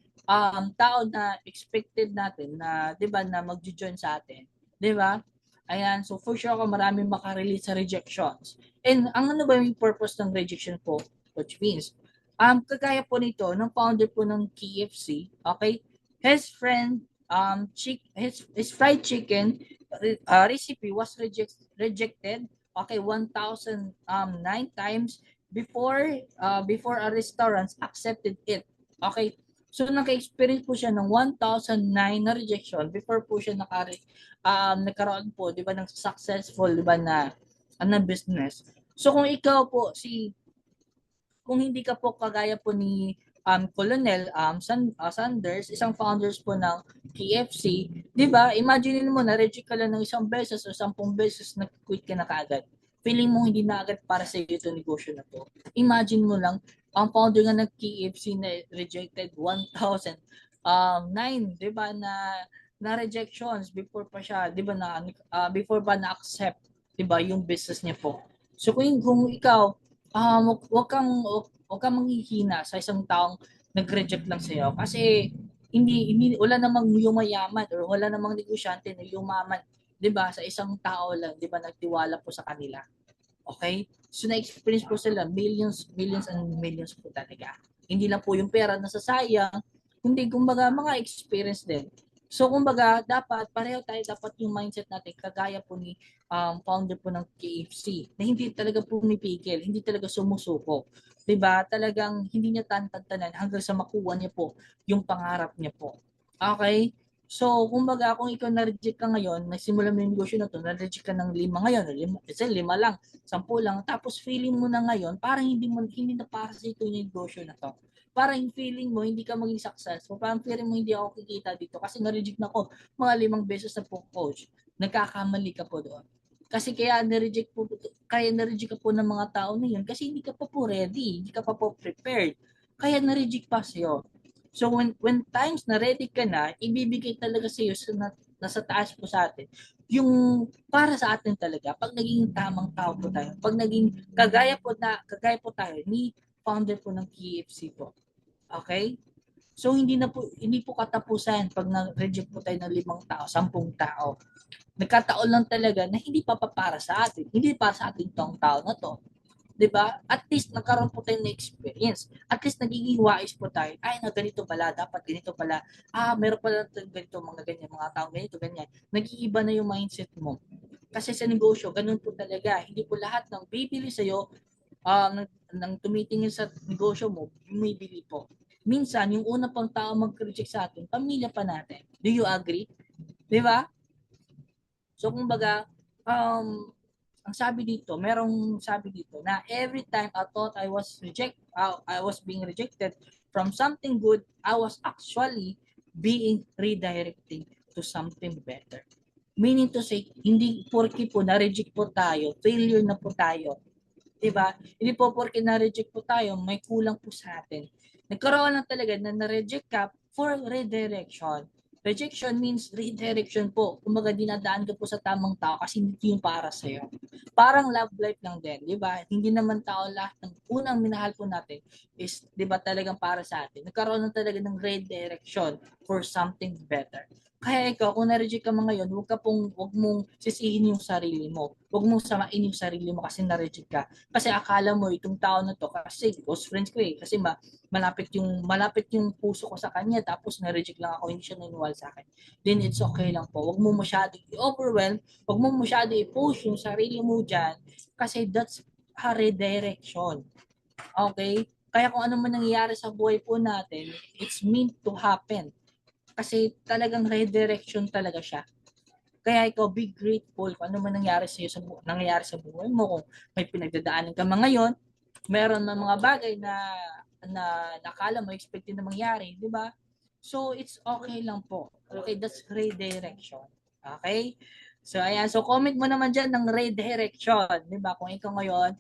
tao na expected natin na, di ba, na mag-join sa atin, di ba? Ayan, so for sure ako maraming makarelate sa rejections. And ang ano ba yung purpose ng rejection po? Which means, kagaya po nito, ng founder po ng KFC, okay, his friend, his fried chicken recipe was rejected, okay, 1,009 times before a restaurant accepted it. Okay, so naka-experience po siya ng 1,009 na rejection before po siya nagkaroon po, 'di ba, ng successful, 'di ba, na business. So kung hindi ka po kagaya po ni Colonel Sanders, isang founders po ng KFC, 'di ba? Imagine mo na reject ka lang ng isang beses o 10 beses nag-quit ka na kaagad. Feeling mo hindi na agad para sa iyo 'tong negosyo na to. Imagine mo lang ang founder nga ng KFC na rejected 1,009, 'di ba, na rejections before pa siya, 'di ba, before pa na-accept, 'di ba, yung business niya po. So kung ikaw wag kang manghihina sa isang taong nag-reject lang sa iyo kasi hindi wala namang yumayaman or wala namang negosyante na yumaman, 'di ba, sa isang tao lang, 'di ba, nagtiwala po sa kanila. Okay? So na-experience po sila millions and millions po talaga. Hindi lang po yung pera nasasayang, kundi kumbaga mga experience din. So kumbaga pareho tayo dapat yung mindset natin kagaya po ni founder po ng KFC na hindi talaga pumipigil, hindi talaga sumusuko. 'Di ba? Talagang hindi niya tantantanan hanggang sa makuha niya po yung pangarap niya po. Okay? So, kumbaga, kung ikaw na-reject ka ngayon, nagsimula mo yung negosyo na to, na-reject ka ng 5 ngayon, kasi 5 lang, 10 lang, tapos feeling mo na ngayon, parang hindi na para sa ito yung negosyo na to. Parang feeling mo, hindi ka maging successful, parang feeling mo, hindi ako kikita dito, kasi na-reject na ako mga 5 beses na po, coach. Nagkakamali ka po doon. Kasi kaya na-reject ka po ng mga tao na yun, kasi hindi ka pa po ready, hindi ka pa po prepared. Kaya na-reject pa sa'yo. So when times na ready ka na, ibibigay talaga sa iyo nasa taas po sa atin yung para sa atin talaga pag naging tamang tao po tayo. Pag naging kagaya po tayo ni founder po ng KFC po. Okay? So hindi po katapusan pag na-reject po tayo ng 5 tao, 10 tao. Nagkataon lang talaga na hindi pa para sa atin. Hindi para sa ating tong tao na to. 'Di ba? At least nagkaroon po tayo ng experience. At least nagiging wise po tayo. Ay, na ganito pala, dapat ganito pala. Meron pala ganito, mga ganyan, mga tao ganito, ganyan. Nag-iiba na yung mindset mo. Kasi sa negosyo, ganun po talaga. Hindi po lahat ng bibili sa'yo, ng tumitingin sa negosyo mo, may bili po. Minsan, yung una pang tao mag-reject sa atin, pamilya pa natin. Do you agree? 'Di ba? So, kumbaga, ang sabi dito, merong sabi dito na every time I thought I was being rejected from something good, I was actually being redirecting to something better. Meaning to say, hindi porke po na-reject po tayo, failure na po tayo. Diba? Hindi po porke na-reject po tayo, may kulang po sa atin. Nagkaroon lang talaga na na-reject ka for redirection. Rejection means redirection po. Kumbaga dinadaan ka po sa tamang tao kasi hindi yung para sa'yo. Parang love life lang din, di ba? Hindi naman tao lahat ng unang minahal po natin is, di ba, talagang para sa atin. Nagkaroon lang talaga ng redirection for something better. Kaya ikaw, kung na-reject ka ngayon, huwag mong sisihin yung sarili mo. Huwag mong samain yung sarili mo kasi na-reject ka. Kasi akala mo itong tao na to, kasi close friends ko eh, kasi malapit yung puso ko sa kanya, tapos na-reject lang ako, hindi siya naniwala sa akin. Then it's okay lang po. Huwag mo masyado i-overwhelm, huwag mo masyado i-push yung sarili mo dyan, kasi that's a redirection. Okay? Kaya kung ano man nangyayari sa buhay po natin, it's meant to happen. Kasi talagang redirection talaga siya. Kaya ikaw, be grateful kung ano man nangyayari sa buhay mo. Kung may pinagdadaanan ka ngayon, meron na mga bagay na nakala mo expected na mangyari, di ba? So, it's okay lang po. Okay, that's redirection. Okay? So, ayan. So, comment mo naman dyan ng redirection. Di ba? Kung ikaw ngayon,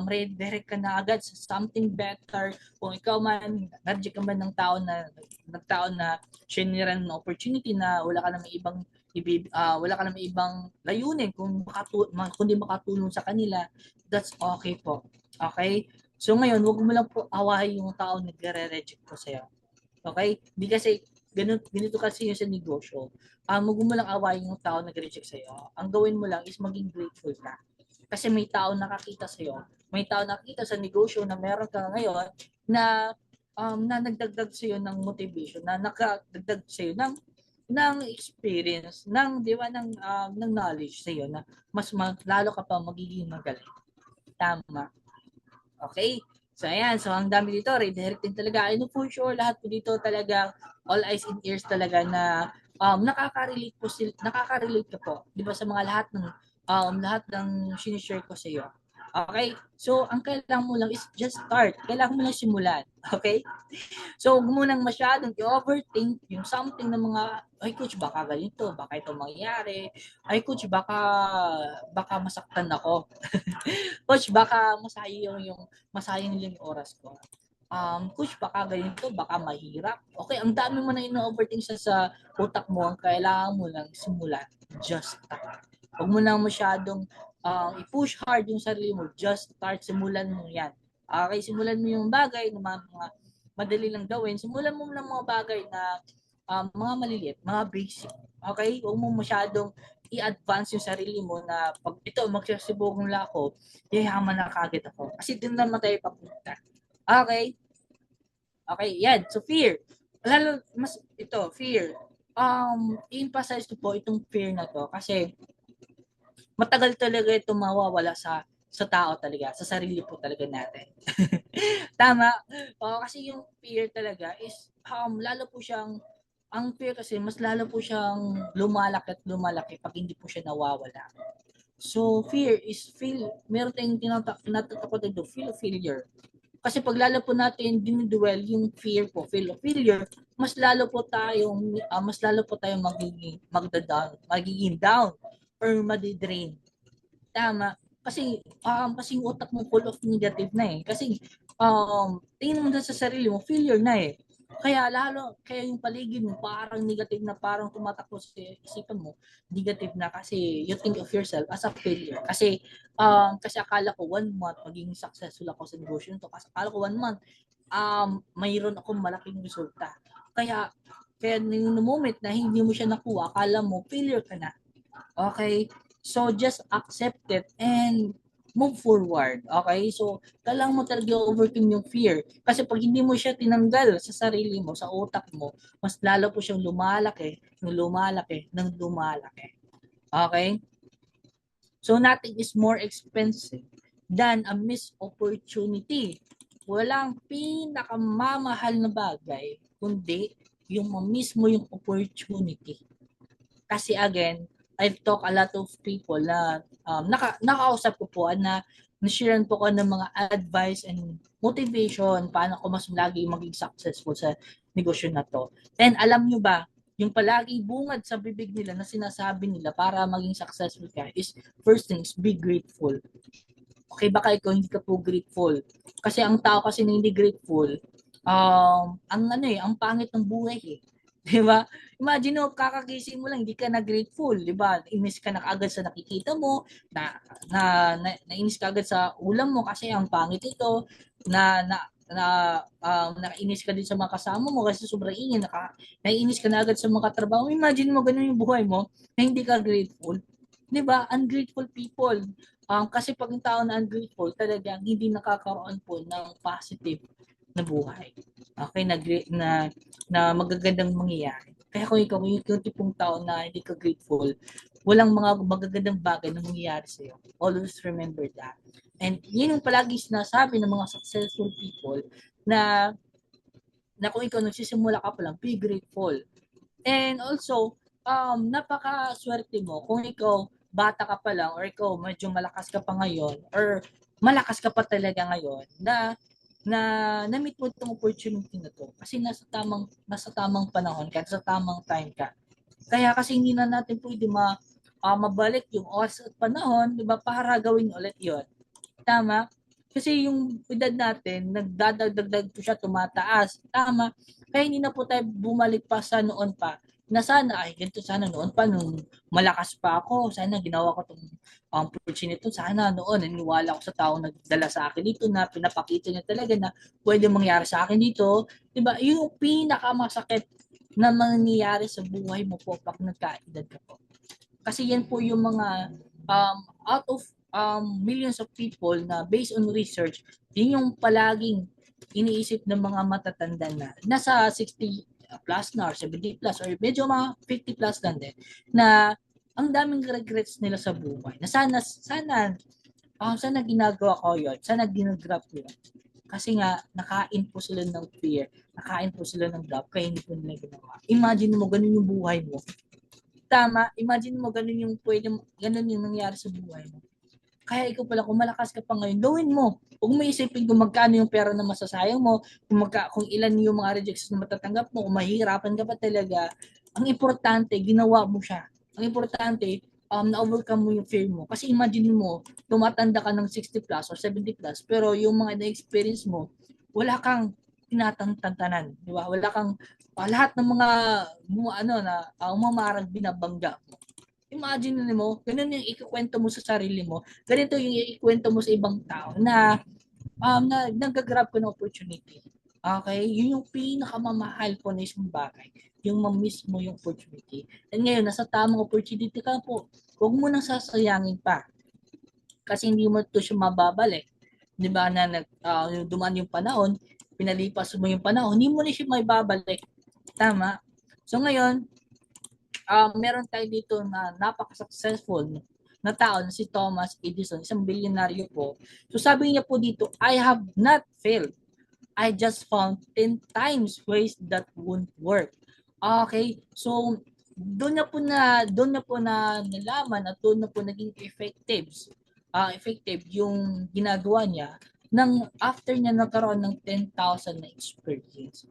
redirect ka na agad sa something better. Kung ikaw man, narjik ka man ng tao na shiniran ng opportunity na wala ka namang ibang layunin kundi makatulong sa kanila, that's okay po. Okay? So ngayon, huwag mo lang po awahin yung tao na nagre-reject po sa'yo. Okay? Hindi kasi ganito kasi yung sa negosyo. Huwag mo lang awayin yung tao na nag-reject sa'yo. Ang gawin mo lang is maging grateful ka. Kasi may tao nakakita sa'yo. May tao nakakita sa negosyo na meron ka ngayon na nagdagdag sa'yo ng motivation, na nakadagdag sa'yo ng experience, di ba, ng knowledge sa iyo na lalo ka pa magiging magaling. Tama. Okay? So ayan, so ang dami dito, redirecting talaga. I know for sure lahat po dito talaga all eyes and ears talaga na nakaka-relate ka po, 'di ba, sa mga lahat ng sinishare ko sa iyo. Okay? So, ang kailangan mo lang is just start. Kailangan mo lang simulan. Okay? So, huwag mo nang masyadong i-overthink yung something ng mga, ay coach, baka ganito, baka ito mangyari. Ay coach, baka masaktan ako. Coach, baka masayang yung oras ko. Coach, baka ganito, baka mahirap. Okay, ang dami mo na ino-overthink sa utak mo, ang kailangan mo lang simulan. Just start. Huwag mo nang masyadong i-push hard yung sarili mo. Just start, simulan mo yan. Okay, simulan mo yung bagay na mga madali lang gawin. Simulan mo ng mga bagay na mga maliliit, mga basic. Okay? Huwag mo masyadong i-advance yung sarili mo na pag ito, magsasibugong lang ako, yayaman na kagad ako. Kasi din naman tayo papunta. Okay? Okay, yan. So, fear. Lalo, fear. I-emphasize ko po itong fear na to kasi matagal talaga ito mawawala sa tao talaga, sa sarili po talaga natin. Tama? Kasi yung fear talaga is lalo po siyang, ang fear kasi mas lalo po siyang lumalaki at lumalaki pag hindi po siya nawawala. So fear is meron tayong tinatatakot ito, feel of failure. Kasi pag lalo po natin diniduel yung fear of failure, mas lalo po tayong magiging down or madidrain. Tama. Kasi yung utak mo full of negative na eh. Kasi tingin mo na sa sarili mo, failure na eh. Kaya yung paligid mo parang negative na, parang tumatakbo sa isipan mo, negative na kasi you think of yourself as a failure. Kasi akala ko 1 month magiging successful ako sa negosyo nito. Kasi akala ko 1 month mayroon akong malaking resulta. Kaya yung moment na hindi mo siya nakuha, akala mo failure ka na. Okay? So just accept it and move forward. Okay? So, kailangan mo talaga overcome yung fear. Kasi pag hindi mo siya tinanggal sa sarili mo, sa utak mo, mas lalo po siyang lumalaki, ng lumalaki. Okay? So, nothing is more expensive than a missed opportunity. Walang pinakamamahal na bagay, kundi yung ma-miss mo yung opportunity. Kasi again, I've talked a lot of people na nakausap ko po na nasharean po ko ng mga advice and motivation paano ko mas lagi maging successful sa negosyo na to. And alam nyo ba, yung palagi bungad sa bibig nila na sinasabi nila para maging successful ka is first things, be grateful. Okay, baka ikaw hindi ka po grateful. Kasi ang tao kasi na hindi grateful, ang pangit ng buhay eh. 'Di ba? Imagine mo, kakagising mo lang, hindi ka na grateful, 'di ba? Inis ka na agad sa nakikita mo, nainis ka agad sa ulam mo kasi ang pangit ito, nainis ka din sa mga kasama mo kasi sobrang ingay, naiinis ka na agad sa mga katrabaho. Imagine mo ganun yung buhay mo na hindi ka grateful. 'Di ba? Ungrateful people. Kasi pag yung tao na ungrateful, talagang hindi nakakaroon po ng positive na buhay. Okay, na magagandang mangyayari. Kaya kung ikaw yung tipong tao na hindi ka grateful, walang mga magagandang bagay na mangyayari sa'yo. Always remember that. And yun yung palagi sinasabi ng mga successful people na kung ikaw nagsisimula ka pa lang, be grateful. And also, napaka-swerte mo kung ikaw bata ka pa lang or ikaw medyo malakas ka pa ngayon or malakas ka pa talaga ngayon na meet mo itong opportunity na to kasi nasa tamang panahon ka, sa tamang time ka. Kaya kasi hindi na natin pwede mabalik yung oras at panahon, di ba, para gawin ulit yon. Tama? Kasi yung edad natin, nagdadagdag po siya, tumataas. Tama? Kaya hindi na po tayo bumalik pa sa noon pa na sana, ay ganito sana noon pa nung malakas pa ako, sana ginawa ko itong opportunity, sana noon, naniwala ako sa taong nagdala sa akin dito na pinapakita niya talaga na pwede mangyari sa akin dito. Diba? Yung pinakamasakit na mangyayari sa buhay mo po pag nagkaedad ka po. Kasi yan po yung mga out of millions of people na based on research, yun yung palaging iniisip ng mga matatanda na nasa 60 plus na or 70 plus or medyo mga 50 plus lang din na ang daming regrets nila sa buhay na sana ginagawa ko yun, sana ginagrab ko yun. Kasi nga, nakain po sila ng fear, nakain po sila ng doubt, kaya hindi po nila ginawa. Imagine mo, ganun yung buhay mo. Tama, imagine mo, ganun yung nangyari sa buhay mo. Kaya ikaw pala, kung malakas ka pa ngayon, gawin mo. Huwag mo isipin kung magkano yung pera na masasayang mo, kung ilan yung mga rejections na matatanggap mo, kung mahihirapan ka pa talaga. Ang importante, ginawa mo siya. Ang importante, na-overcome mo yung fear mo. Kasi imagine mo, tumatanda ka ng 60 plus or 70 plus, pero yung mga na-experience mo, wala kang tinatantanan. Di ba? Wala kang, lahat ng mga, umamarang binabangga mo. Imagine mo, ganun yung ikukwento mo sa sarili mo, ganito yung ikwento mo sa ibang tao na nag-grab ko ng opportunity. Okay? Yun yung pinakamamahal po na isang bagay. Yung ma-miss mo yung opportunity. And ngayon, nasa tamang opportunity ka po. Huwag mo nang sasayangin pa. Kasi hindi mo ito siya mababalik. Di ba na dumaan yung panahon, pinalipas mo yung panahon, hindi mo na siya may babalik. Tama? So ngayon, meron tayo dito na napaka-successful na tao na si Thomas Edison, isang bilyonaryo po. So sabi niya po dito, I have not failed. I just found 10 times ways that won't work. Okay? So doon na po na nalaman at doon na po naging effective yung ginagawa niya nang after niya nagkaroon ng 10,000 na experience.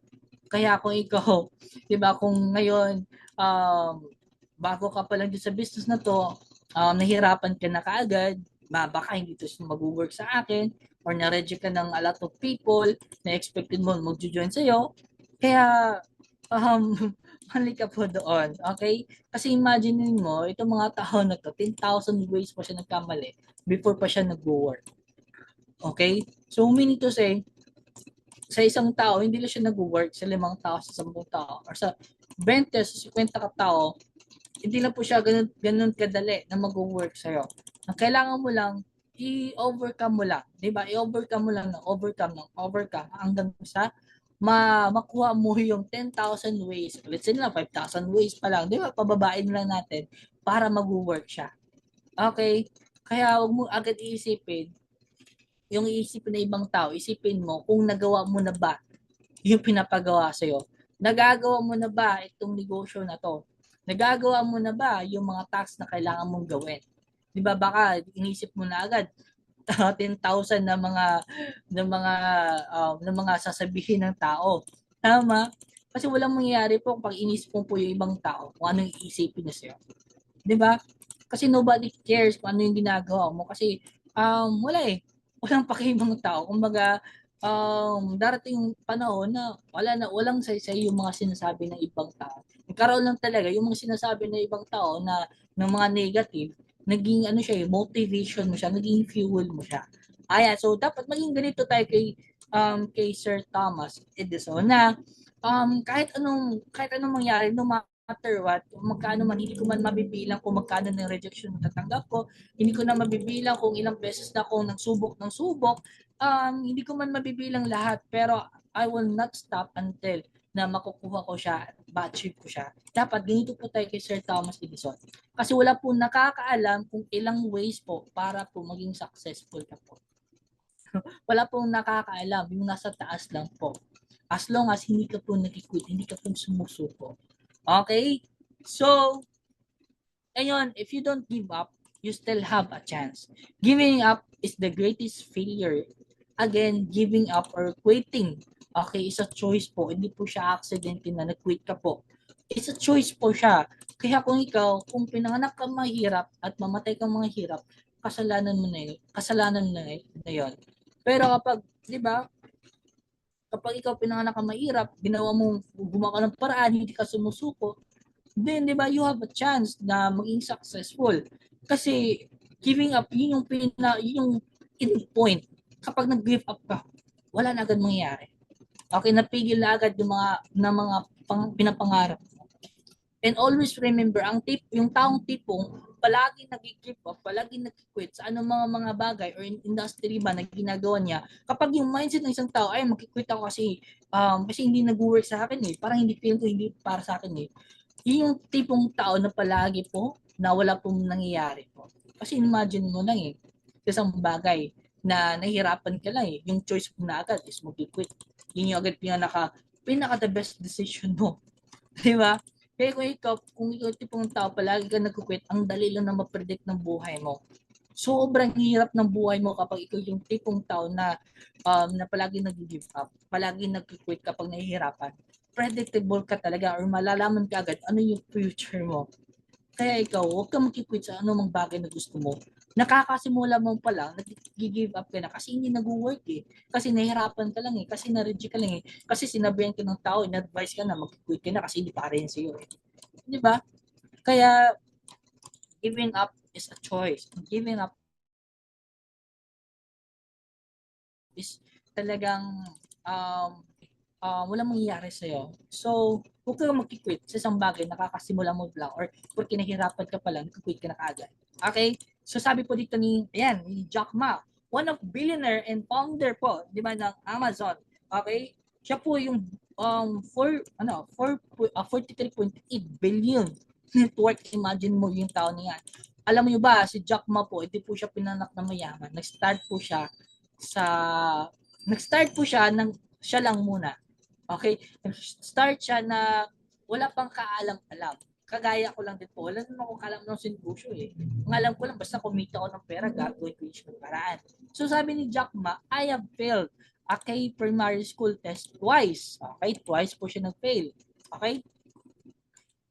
Kaya kung ikaw, 'di ba, kung ngayon bago ka pa lang sa business na to, nahirapan ka na kaagad, baka hindi to mag-work sa akin or na-reject ka ng a lot of people na expected mo mag-join sa'yo. Kaya mali ka po doon, okay? Kasi imagine mo, itong mga tao na to, 10,000 ways pa siya nagkamali before pa siya nag-work. Okay? So, meaning to say, sa isang tao, hindi lang siya nag-work sa 5 tao, sa 10 tao, or sa 20, sa 50 ka tao, hindi lang po siya ganun kadali na mag-work sa'yo. Ang kailangan mo lang, i-overcome mo lang. Diba? I-overcome mo lang ng overcome hanggang sa makuha mo yung 10,000 ways. Let's say na 5,000 ways pa lang. Diba? Pababain lang natin para mag-work siya. Okay? Kaya huwag mo agad iisipin yung iisipin na ibang tao. Isipin mo kung nagawa mo na ba yung pinapagawa sa'yo. Nagagawa mo na ba itong negosyo na to? Nagagawa mo na ba yung mga tasks na kailangan mong gawin? Di ba baka inisip mo na agad 10,000 na mga sasabihin ng tao. Tama? Kasi walang mangyayari po pag inisip mo po yung ibang tao kung anong iisipin niya sa'yo. Di ba? Kasi nobody cares kung ano yung ginagawa mo kasi wala eh. Walang pakiibang tao. Kumbaga, darating yung panahon na walang saysay yung mga sinasabi ng ibang tao. Nagkaroon lang talaga yung mga sinasabi ng ibang tao na ng mga negative, naging ano siya, motivation mo siya, naging fuel mo siya. Ayan, so dapat maging ganito tayo kay Sir Thomas Edison na kahit anong mangyari, no matter what, magkano man, hindi ko man mabibilang kung magkano ng rejection na tatanggap ko, hindi ko na mabibilang kung ilang beses na akong ng subok, hindi ko man mabibilang lahat, pero I will not stop until na makukuha ko siya, ma-achieve ko siya. Dapat ganito po tayo kay Sir Thomas Edison. Kasi wala po nakakaalam kung ilang ways po para po maging successful ka po. Wala pong nakakaalam, yung nasa taas lang po. As long as hindi ka po nag-quit, hindi ka po sumusuko. Okay? So, ayun, if you don't give up, you still have a chance. Giving up is the greatest failure. Again, giving up or quitting, okay, is a choice po. Hindi po siya accident na nag-quit ka po. It's a choice po siya. Kaya kung ikaw, kung pinanganak ka mahirap at mamatay kang mga hirap, kasalanan mo na yun. Kasalanan na yun. Pero kapag, di ba, kapag ikaw pinanganak ka mahirap, gumawa ka ng paraan, hindi ka sumusuko, then, di ba, you have a chance na maging successful. Kasi, giving up, yun yung in point. Kapag nag-give up ka, wala na agad mangyayari. Okay, napigil na agad yung mga pinapangarap. And always remember, yung taong tipong palagi nag-give up, palagi nag-quit sa anong mga bagay or industry ba na ginagawa niya, kapag yung mindset ng isang tao, ay mag-quit ako kasi hindi nag-work sa akin eh, parang hindi feel ko, hindi para sa akin eh. Yun yung tipong tao na palagi po na wala pong nangyayari po. Kasi imagine mo lang eh, isang bagay na nahihirapan ka lang eh, yung choice mo na agad is mag-quit. Yun yung agad pinaka the best decision mo. Di ba? Kaya kung ikaw tipong tao, palagi ka nag-quit, ang dali lang na ma-predict ng buhay mo. Sobrang hirap ng buhay mo kapag ikaw yung tipong tao na palagi nag-give up, palagi nag-quit kapag nahihirapan. Predictable ka talaga or malalaman ka agad ano yung future mo. Kaya ikaw, huwag ka mag-quit sa anumang bagay na gusto mo. Nakakasimula mo pa lang, nag-give up ka na kasi hindi nag-work eh. Kasi nahihirapan ka lang eh, kasi na-reject ka lang eh. Kasi sinabihan ka ng tao, in-advise ka na, mag-quit ka na kasi hindi pa rin sa'yo eh. Di ba? Kaya, giving up is a choice. Giving up is talagang walang mangyayari sa'yo. So, huwag kang mag-quit sa isang bagay, nakakasimula mo lang or porque nahihirapan ka pa lang, quit ka na kaagad. Okay? So, sabi po dito ni Jack Ma, one of billionaire and founder po, di ba, ng Amazon. Okay? Siya po yung 43.8 billion net worth. Imagine mo yung tao niya. Alam mo ba, si Jack Ma po, hindi po siya pinanak na mayaman. Nag-start po siya siya lang muna. Okay? Start siya na wala pang kaalam-alam. Kagaya ko lang din po. Wala naman akong alam ng negosyo eh. Ang alam ko lang, basta kumita ko ng pera, gagawin ko yung paraan. So sabi ni Jack Ma, I have failed a primary school test twice. Okay? Twice po siya nag-fail. Okay?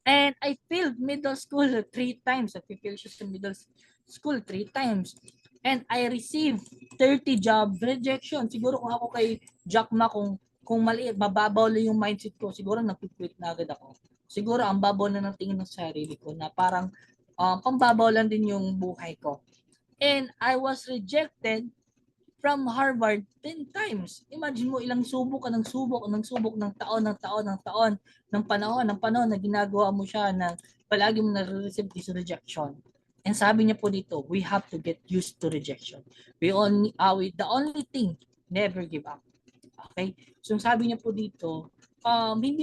And I failed middle school 3 times. Nag-fail siya sa middle school 3 times. And I received 30 job rejection. Siguro kung ako kay Jack Ma, kung mali, mababaw lang yung mindset ko, siguro nag-quit na agad ako. Siguro ang babaw na ng tingin ng sarili ko na parang pambabaw lang din yung buhay ko. And I was rejected from Harvard 10 times. Imagine mo ilang subok ng taon, ng panahon na ginagawa mo siya na palagi mo na-receive this rejection. And sabi niya po dito, we have to get used to rejection. The only thing, never give up. Okay? So sabi niya po dito, hindi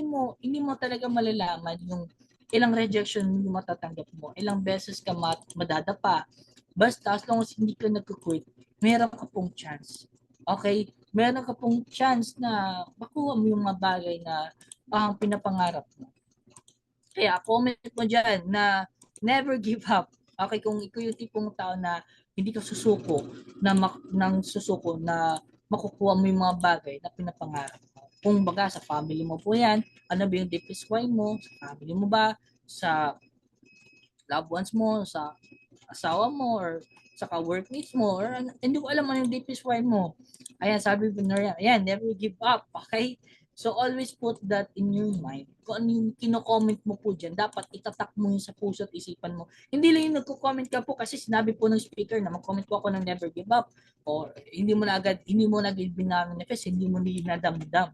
mo talaga malalaman yung ilang rejection yung matatanggap mo, ilang beses ka madadapa. Basta as long as hindi ka nagko-quit, meron ka pong chance. Okay? Meron ka pong chance na makuha mo yung mga bagay na pinapangarap mo. Kaya comment mo dyan na never give up. Okay, kung ikaw yung tipong tao na hindi ka susuko na makukuha mo yung mga bagay na pinapangarap mo. Kung baga sa family mo po yan, ano ba yung deepest why mo? Sa family mo ba? Sa loved ones mo? Sa asawa mo? Or sa ka-workmates mo? Or hindi ko alam ano yung deepest why mo. Ayan, sabi ko na yan, never give up. Okay? So always put that in your mind. Kung ano yung kino-comment mo po dyan, dapat itatak mo yun sa puso at isipan mo. Hindi lang yung nagko-comment ka po kasi sinabi po ng speaker na mag-comment po ako ng never give up. Or hindi mo na agad binamanifest, hindi mo dinadamdam.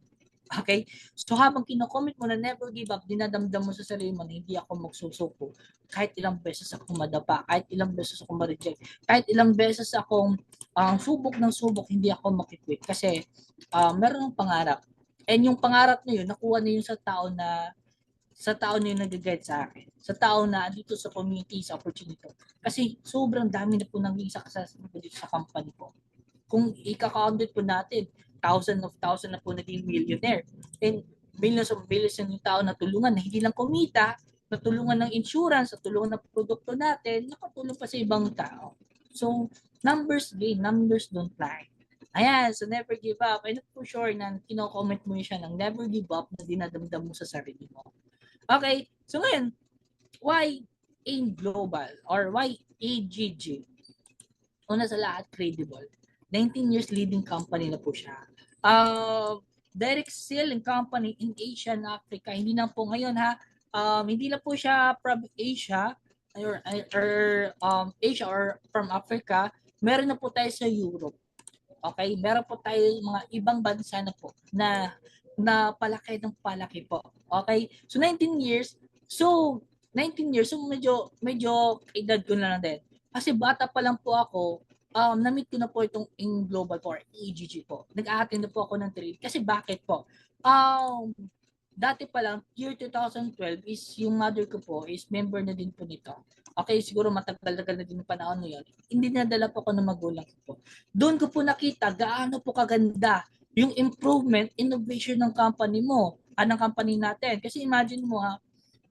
Okay? So habang kino-comment mo na never give up, dinadamdam mo sa sarili mo na hindi ako magsusuko. Kahit ilang beses ako madapa, kahit ilang beses ako ma-reject, kahit ilang beses akong subok ng subok, hindi ako makikwit. Kasi meron ng pangarap. And yung pangarap na yun, nakuha na yun sa tao na yung nag-guide sa akin. Sa tao na dito sa community, sa opportunity. Kasi sobrang dami na po naging success dito sa company ko. Kung ika-count po natin, thousand na po naging millionaire. And millions of billions yung tao na tulungan na hindi lang kumita, natulungan ng insurance, natulungan ng produkto natin, nakatulong pa sa ibang tao. So, numbers gain, numbers don't lie. Ayan, so never give up. I'm not for sure na kino-comment mo siya ng never give up na dinadamdam mo sa sarili mo. Okay, so ngayon, why AIM Global or why AGG? Una sa lahat, credible. 19 years leading company na po siya. Direct selling company in Asia and Africa. Hindi na po ngayon ha. Hindi na po siya from Asia or Asia or from Africa. Meron na po tayo sa Europe. Okay, meron po tayo mga ibang bansa na po na palaki ng palaki po. Okay? So 19 years. So medyo edad ko na lang din. Kasi bata pa lang po ako, na-meet ko na po itong in global po or EGG po. Nag-a-attend na po ako ng trade. Kasi bakit po? Dati pa lang, year 2012 is yung mother ko po is member na din po nito. Okay, siguro matagal-tagal na din yung panahon na yun. Hindi nadala po ako ng magulang ko. Doon ko po nakita gaano po kaganda yung improvement, innovation ng company mo, ng company natin. Kasi imagine mo ha,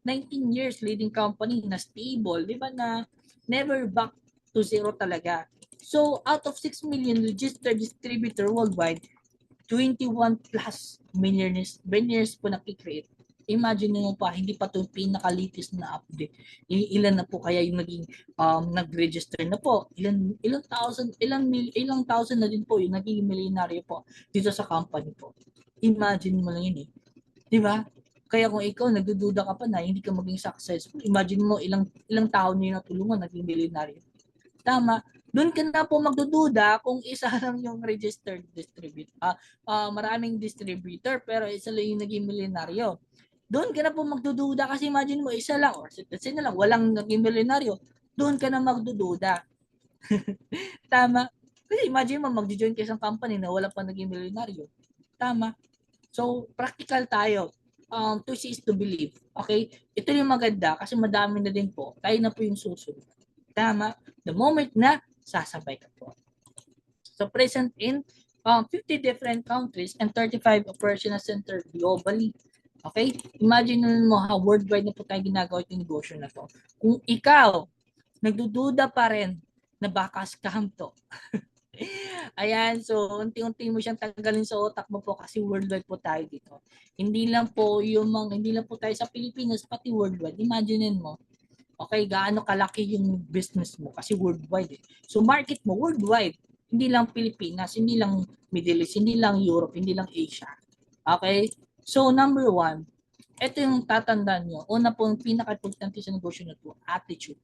19 years leading company na stable, di ba na never back to zero talaga. So, out of 6 million registered distributor worldwide, 21 plus millionaires po nakikreate. Imagine nyo pa, hindi pa ito pinaka-latest na update. Ilan na po kaya yung naging nag-register na po? Ilang thousand na din po yung naging milyonaryo po dito sa company po. Imagine mo lang yun eh. Di ba? Kaya kung ikaw nagdududa ka pa na hindi ka maging successful, imagine mo ilang tao niyo natulungan naging milyonaryo. Tama. Doon ka na po magdududa kung isa lang yung registered distributor. Maraming distributor pero isa lang yung naging milyonaryo. Doon ka na po magdududa kasi imagine mo isa lang or let's say na lang walang naging milyonaryo. Doon ka na magdududa. Tama. Kasi imagine mo mag-join ka isang company na wala pa naging milyonaryo. Tama. So practical tayo. To see is to believe. Okay? Ito yung maganda kasi madami na din po. Tayo na po yung susunod. Tama. The moment na sasabay ka po. So present in 50 different countries and 35 operational center globally. Okay? Imagine mo how worldwide na po tayo ginagawa itong negosyo na to. Kung ikaw, nagdududa pa rin na baka scam to. Ayan, so unti-unti mo siyang tanggalin sa utak mo po kasi worldwide po tayo dito. Hindi lang po tayo sa Pilipinas, pati worldwide. Imaginein mo, okay, gaano kalaki yung business mo kasi worldwide. So market mo worldwide. Hindi lang Pilipinas, hindi lang Middle East, hindi lang Europe, hindi lang Asia. Okay? So number 1, ito yung tatandaan nyo. Una po yung pinaka-importante sa negosyo na ito, attitude.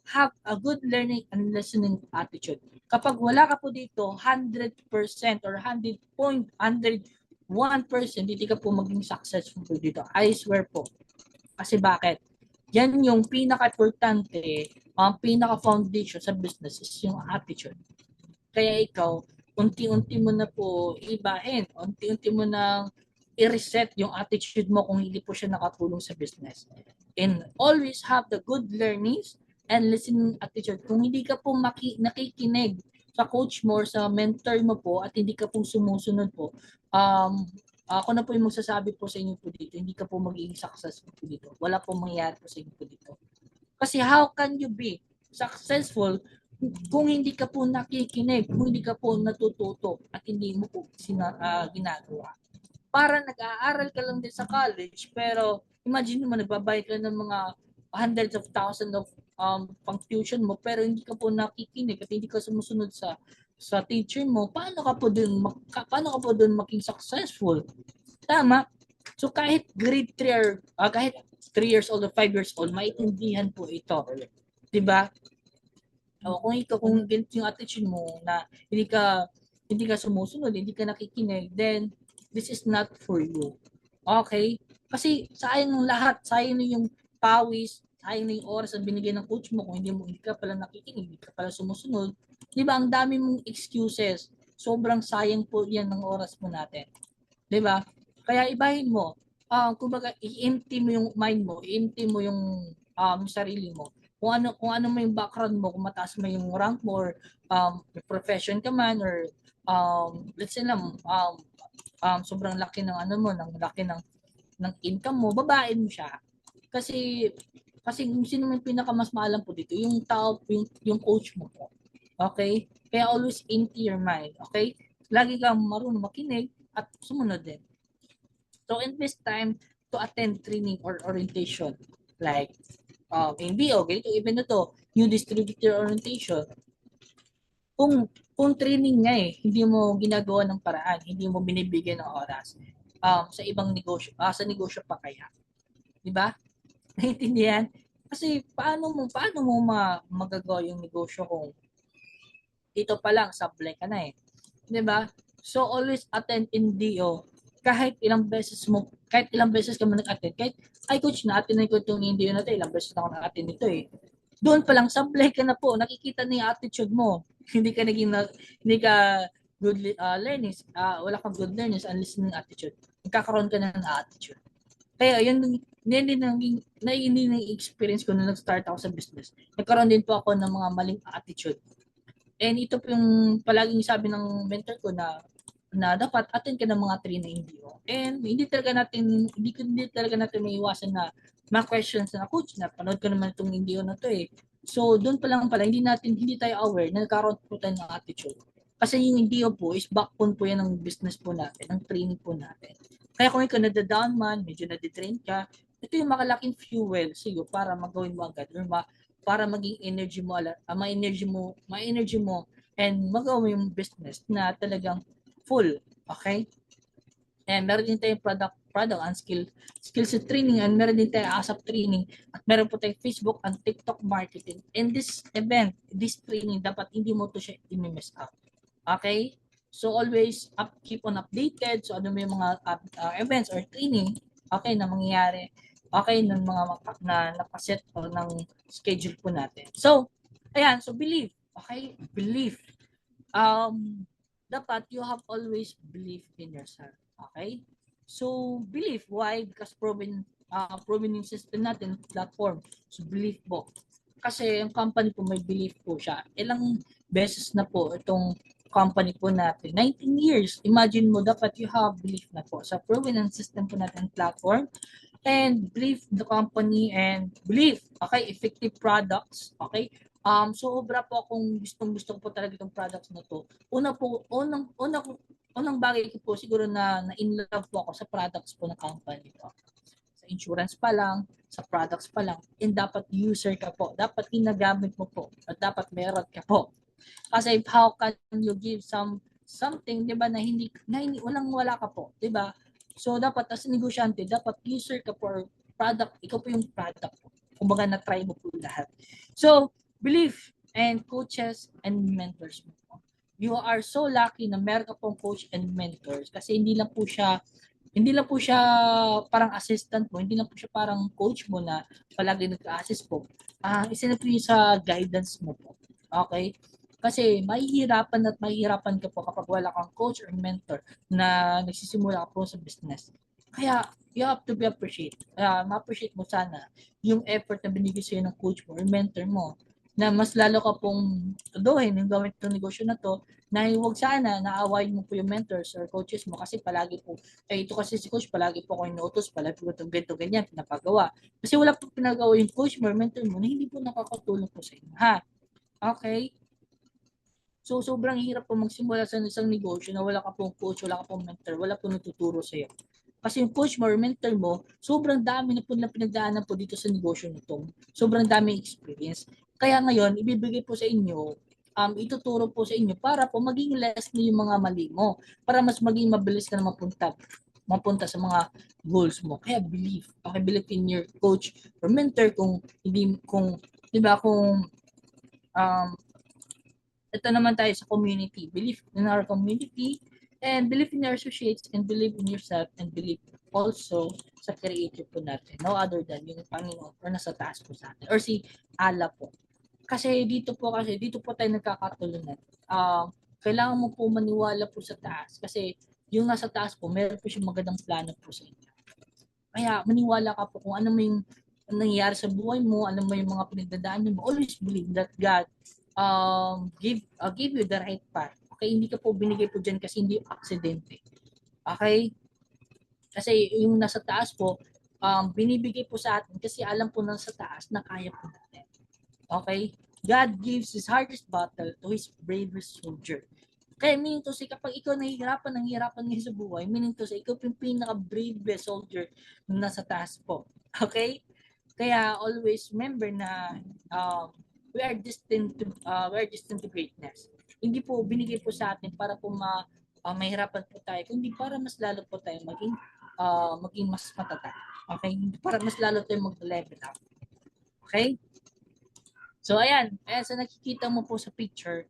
Have a good learning and listening attitude. Kapag wala ka po dito, 100% or 101%, hindi ka po maging successful dito. I swear po. Kasi bakit? Yan yung pinaka-importante ang pinaka-foundation sa business is yung attitude. Kaya ikaw, unti-unti mo na po ibahin, unti-unti mo na i-reset yung attitude mo kung hindi po siya nakatulong sa business. And always have the good learnings and listening attitude. Kung hindi ka po nakikinig sa coach mo or sa mentor mo po at hindi ka po sumusunod po, ako na po yung magsasabi po sa inyo po dito, hindi ka po magiging successful po dito. Wala po mangyayari po sa inyo po dito. Kasi how can you be successful kung hindi ka po nakikinig, kung hindi ka po natututo at hindi mo po ginagawa? Para nag-aaral ka lang din sa college, pero imagine mo, nagbabayad ka ng mga hundreds of thousands of pang tuition mo, pero hindi ka po nakikinig at hindi ka sumusunod sa teacher mo, paano ka po doon maging successful? Tama? So kahit grade 3 or kahit 3 years old or 5 years old, maiintindihan po ito. 'Di ba? Kung ganito yung attitude mo na hindi ka sumusunod, hindi ka nakikinig, then this is not for you. Okay? Kasi sayang ng lahat, sayang na yung pawis, sayang na yung oras na binigay ng coach mo kung hindi ka pala nakikinig, hindi ka pala sumusunod. 'Di ba? Ang dami mong excuses. Sobrang sayang po 'yan ng oras mo natin. 'Di ba? Kaya ibahin mo. Kumbaga i-empty mo yung mind mo, i-empty mo yung sarili mo. Kung ano mo yung background mo, kung mataas mo yung rank mo or profession ka man or let's say lang sobrang laki ng laki ng income mo, babain mo siya. Kasi sino man pinakamas maalam po dito, yung tao, yung coach mo po. Okay? Kaya always empty your mind. Okay? Lagi kang marunong makinig at sumunod din. So invest time to attend training or orientation like NBO, ganito event na to, new distributor orientation. Kung training nga hindi mo ginagawa ng paraan, hindi mo binibigyan ng oras sa ibang negosyo, sa negosyo pa kaya. 'Di ba? Naiintindihan? Kasi paano mo magagawa yung negosyo kung dito pa lang sablay ka na 'di ba? So always attend NDO kahit ilang beses ka man nag-attend, kahit ay coach na attend ko itong NDO na to, ilang beses na ako nag-attend nito doon pa lang sablay ka na po, nakikita na yung attitude mo. Hindi ka good learnings, wala kang good learnings and listening attitude. Magkakaroon ka na ng attitude. Kaya yun hindi na experience ko na nag-start ako sa business. Nagkaroon din po ako ng mga maling attitude. And ito po yung palaging sabi ng mentor ko na dapat attend ka ng mga training NDO. And hindi talaga natin maiiwasan na mga questions na coach na panood ko naman itong NDO na to So doon pa lang pala hindi tayo aware na nagkaroon po tayo ng attitude. Kasi yung NDO po is backbone po yan ng business po natin, ng training po natin. Kaya kung ikaw nada-down man, medyo nadidrain ka, ito yung makalaking fuel sa'yo para magawin mo agad or para maging energy mo and magawa mo yung business na talagang full, okay? And meron din tayong product and skills training, and meron din tayong ASAP training, at meron po tayong Facebook and TikTok marketing. And this training, dapat hindi mo to siya i-miss out. Okay? So always keep on updated. So ano mo yung mga events or training, okay, na mangyayari, okay, ng mga nakaset o ng schedule po natin. So, ayan, so believe, okay? Believe. Dapat you have always belief in yourself. Okay? So, belief. Why? Because proven yung system natin, platform. So, belief po. Kasi yung company po may belief po siya. Ilang beses na po itong company po natin. 19 years. Imagine mo, dapat you have belief na po sa proven system po natin platform. And believe the company and believe, okay, effective products. Okay? Sobra po akong gustong po talaga itong products na to. Unang bagay ko po siguro na in love po ako sa products po ng company po. Sa insurance pa lang, sa products pa lang, and dapat user ka po. Dapat ginagamit mo po. At dapat meron ka po. Kasi how can you give something, 'di ba, na hindi wala ka po, 'di ba? So dapat as negosyante, dapat user ka po, product, ikaw po yung product po. Kumbaga na-try mo po lahat. So, belief and coaches and mentors mo. You are so lucky na meron ka pong coach and mentors kasi hindi lang po siya parang assistant mo, hindi lang po siya parang coach mo na palagi nag-assist po. isa na po yung sa guidance mo po. Okay? Kasi mahihirapan ka po kapag wala kang coach or mentor na nagsisimula ka po sa business. Kaya you have to be appreciate. Ma-appreciate mo sana yung effort na binigay sa'yo ng coach mo or mentor mo na mas lalo ka pong tuduhin yung gamit ng negosyo na to na huwag sana naawayin mo po yung mentors or coaches mo kasi palagi po, ito kasi si coach palagi po ako inuutos, palagi po ito ganito ganyan, pinapagawa. Kasi wala po pinagawa yung coach mo or mentor mo na hindi po nakakatulong po sa inyo. Ha? Okay? So, sobrang hirap po magsimula sa isang negosyo na wala ka pong coach, wala ka pong mentor, wala pong natuturo sa iyo. Kasi yung coach mo or mentor mo, sobrang dami na po na pinagdaanan po dito sa negosyo nito. Sobrang dami experience. Kaya ngayon, ibibigay po sa inyo, ituturo po sa inyo para po maging less na yung mga mali mo. Para mas maging mabilis ka na mapunta sa mga goals mo. Kaya believe. Okay, believe in your coach or mentor kung hindi, kung, di ba, kung ito naman tayo sa community. Believe in our community and believe in your associates and believe in yourself and believe also sa creator po natin. No other than yung Panginoon or nasa taas po sa atin or si Allah po. Kasi dito po tayo nagkakatulunan. Kailangan mo po maniwala po sa taas kasi yung nasa taas po, meron po siyang magandang plano po sa inyo. Kaya maniwala ka po kung ano mo yung nangyayari sa buhay mo, ano mo yung mga pinagdadaanan mo, always believe that God give you the right path. Okay, hindi ka po binigay po dyan kasi hindi aksidente. Okay? Kasi yung nasa taas po, binibigay po sa atin kasi alam po nasa taas na kaya po natin. Okay? God gives His hardest battle to His bravest soldier. Kaya meaning to say, kapag ikaw nahihirapan ngayon sa buhay, meaning to say, ikaw yung pinaka-bravest soldier na nasa taas po. Okay? Kaya always remember na we are destined to greatness. Hindi po binigay po sa atin para po mahirapan po tayo, kundi para mas lalo po tayo maging mas matatag. Okay? Para mas lalo tayo mag-level up. Okay? So ayan, sa nakikita mo po sa picture,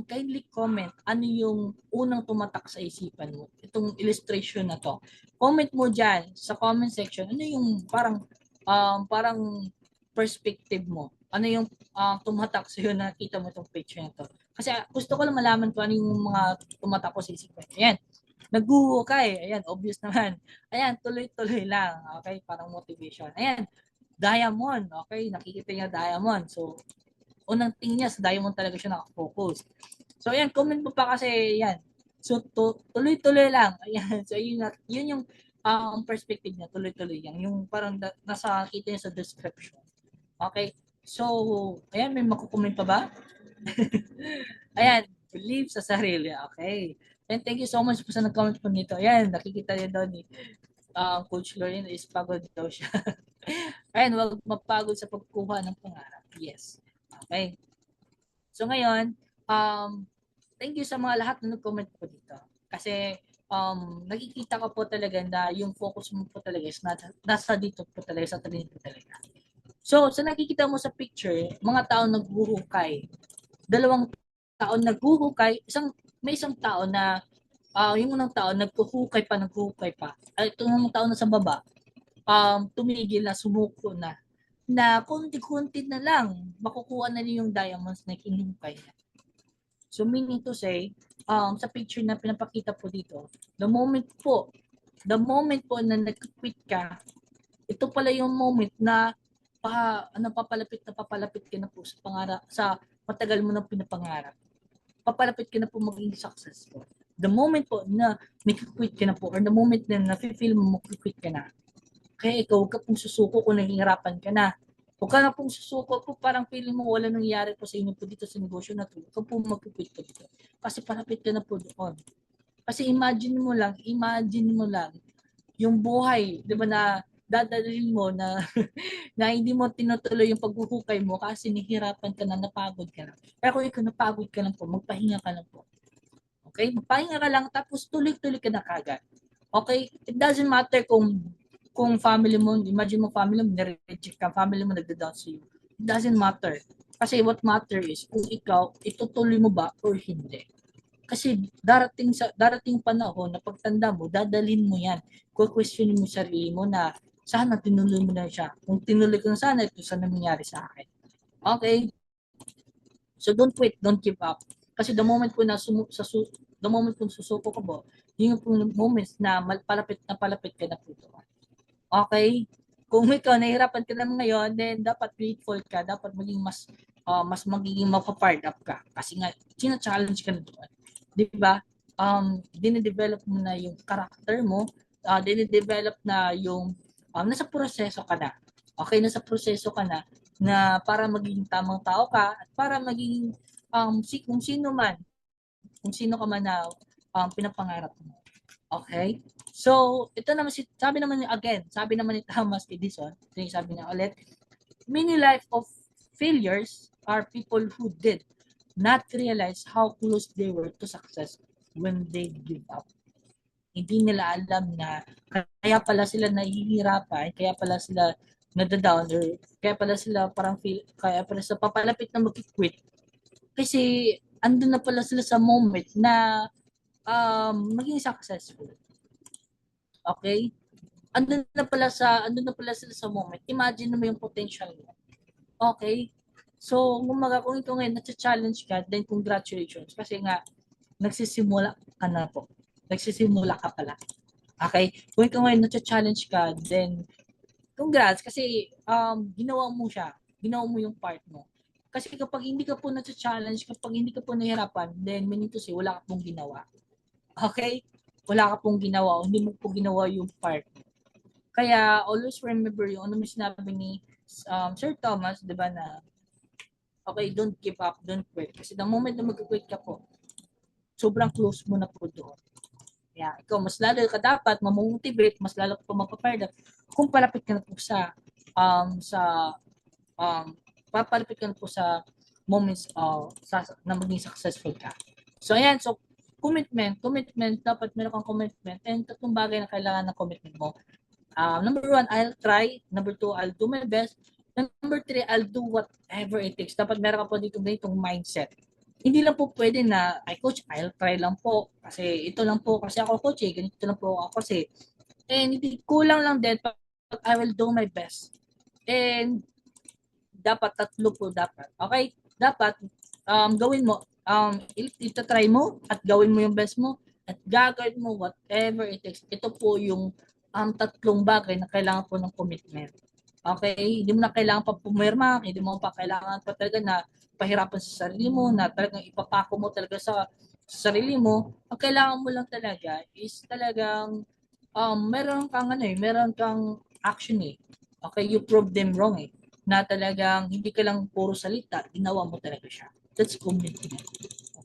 kindly comment ano yung unang tumatak sa isipan mo. Itong illustration na to. Comment mo dyan sa comment section, ano yung parang perspective mo. Ano yung tumatak sa iyo na nakita mo itong picture na to. Kasi gusto ko lang malaman kung ano yung mga tumatak ko sa isipan. Ayan. Naghuhukay. Ayan, obvious naman. Ayan, tuloy-tuloy lang. Okay, parang motivation. Ayan, diamond. Okay, nakikita niya diamond. So, unang tingin niya sa diamond talaga siya nakafocus. So, ayan, comment mo pa kasi, yan. So, tuloy-tuloy lang. Ayan, so, yun yung perspective niya, tuloy-tuloy yan. Yung parang nasa kita niya sa description. Okay? So, ayan, may makukomment pa ba? Ayan, believe sa sarili. Okay. And thank you so much po sa nag-comment po nito. Ayan, nakikita niyo daw ni Coach Lorraine is pagod daw siya. Ayan, wag mapagod sa pagkuha ng pangarap. Yes. Okay. So ngayon, thank you sa mga lahat na nag-comment po dito. Kasi nakikita ko po talaga na yung focus mo po talaga is nasa dito po talaga, sa training po talaga. So, sa nakikita mo sa picture, mga tao naghuhukay. Dalawang tao naghuhukay, may isang tao na yung unang tao naghuhukay pa. Itong tao na sa baba, tumigil na, sumuko na konti-konti na lang makukuha na niya yung diamonds na kinuhukay niya. So meaning to say, sa picture na pinapakita po dito, the moment po na nag-quit ka, ito pala yung moment na papalapit ka na po sa pangarap, sa matagal mo nang pinapangarap. Papalapit ka na po maging successful. The moment po na nag-quit ka na po, or the moment na na-feel mo mag-quit ka na, kaya ikaw, huwag ka pong susuko kung nahihirapan ka na. Huwag ka na pong susuko kung parang feeling mo wala nangyayari po sa inyo po dito sa negosyo na to. Huwag ka pong mag-quit po dito. Kasi palapit ka na po doon. Kasi imagine mo lang, yung buhay, di ba, na dadalhin mo na na hindi mo tinutuloy yung paghuhukay mo kasi nahihirapan ka na, napagod ka na. Pero kung ikaw napagod ka lang po, magpahinga ka lang po. Okay? Magpahinga ka lang tapos tuloy-tuloy ka na kagad. Okay? It doesn't matter kung family mo, imagine mo family mo, nire-reject ka, family mo nagda-down sa iyo. It doesn't matter. Kasi what matter is kung ikaw, itutuloy mo ba or hindi. Kasi darating panahon na pagtanda mo, dadalhin mo yan. Questionin mo sarili mo na, sana tinuloy mo na siya. Kung tinuloy ko na sana, ito sana nangyari sa akin. Okay? So don't quit, don't give up. Kasi the moment po na the moment po susuko ka po, yung po moments na palapit ka na po doon. Okay? Kung ikaw nahihirapan ka na ngayon, then dapat grateful ka, dapat maging mas magiging mapafired up ka. Kasi nga, challenge ka na doon. Di ba? Dinidevelop mo na yung character mo, dinidevelop na yung, nasa proseso ka na. Okay, nasa proseso ka na para maging tamang tao ka at para maging kung sino ka man na pinapangarap mo. Okay? So, ito naman sabi naman ni Thomas Edison, sabi niya ulit, many life of failures are people who did not realize how close they were to success when they give up. Hindi nila alam na kaya pala sila nahihirapan, kaya pala sila nadadown, or kaya pala sila kaya pala sila papalapit na mag-quit. Kasi andun na pala sila sa moment na maging successful. Okay? Andun na pala sila sa moment. Imagine mo yung potential mo. Okay? So, kung ito ngayon na-challenge ka, then congratulations. Kasi nga, nagsisimula ka na po. Nagsisimula ka pala. Okay? Kung ikaw ngayon na-challenge ka, then congrats kasi ginawa mo siya. Ginawa mo yung part mo. Kasi kapag hindi ka po na-challenge, kapag hindi ka po nahihirapan, then meaning to say, wala ka pong ginawa. Okay? Wala ka pong ginawa. Hindi mo po ginawa yung part. Kaya, always remember yung ano sinabi ni Sir Thomas, di ba na, okay, don't give up, don't quit. Kasi the moment na mag-quit ka po, sobrang close mo na po doon. Kaya, ikaw, mas lalo ka dapat mamotivate, mas lalo ka po magpapared up kung palapit ka na po papalapit ka na po sa moments na maging successful ka. So, ayan. So, commitment, dapat meron kang commitment. And tatlong bagay na kailangan ng commitment mo. Number 1, I'll try. Number 2, I'll do my best. Number 3, I'll do whatever it takes. Dapat meron ka po dito ganitong mindset. Hindi lang po pwede na, coach, I'll try lang po. Kasi ito lang po. Kasi ako, coach, ganito lang po ako kasi. And hindi kulang lang din, but I will do my best. And dapat tatlo po dapat. Okay? Dapat gawin mo, itatry mo at gawin mo yung best mo at gagawin mo whatever it takes. Ito po yung tatlong bagay na kailangan po ng commitment. Okay? Hindi mo na kailangan pa pumirma, hindi mo pa kailangan pa talaga na pahirapan sa sarili mo, na talagang ipapako mo talaga sa sarili mo. Ang kailangan mo lang talaga is talagang meron kang action eh. Okay, you prove them wrong eh. Na talagang hindi ka lang puro salita, ginawa mo talaga siya. That's commitment.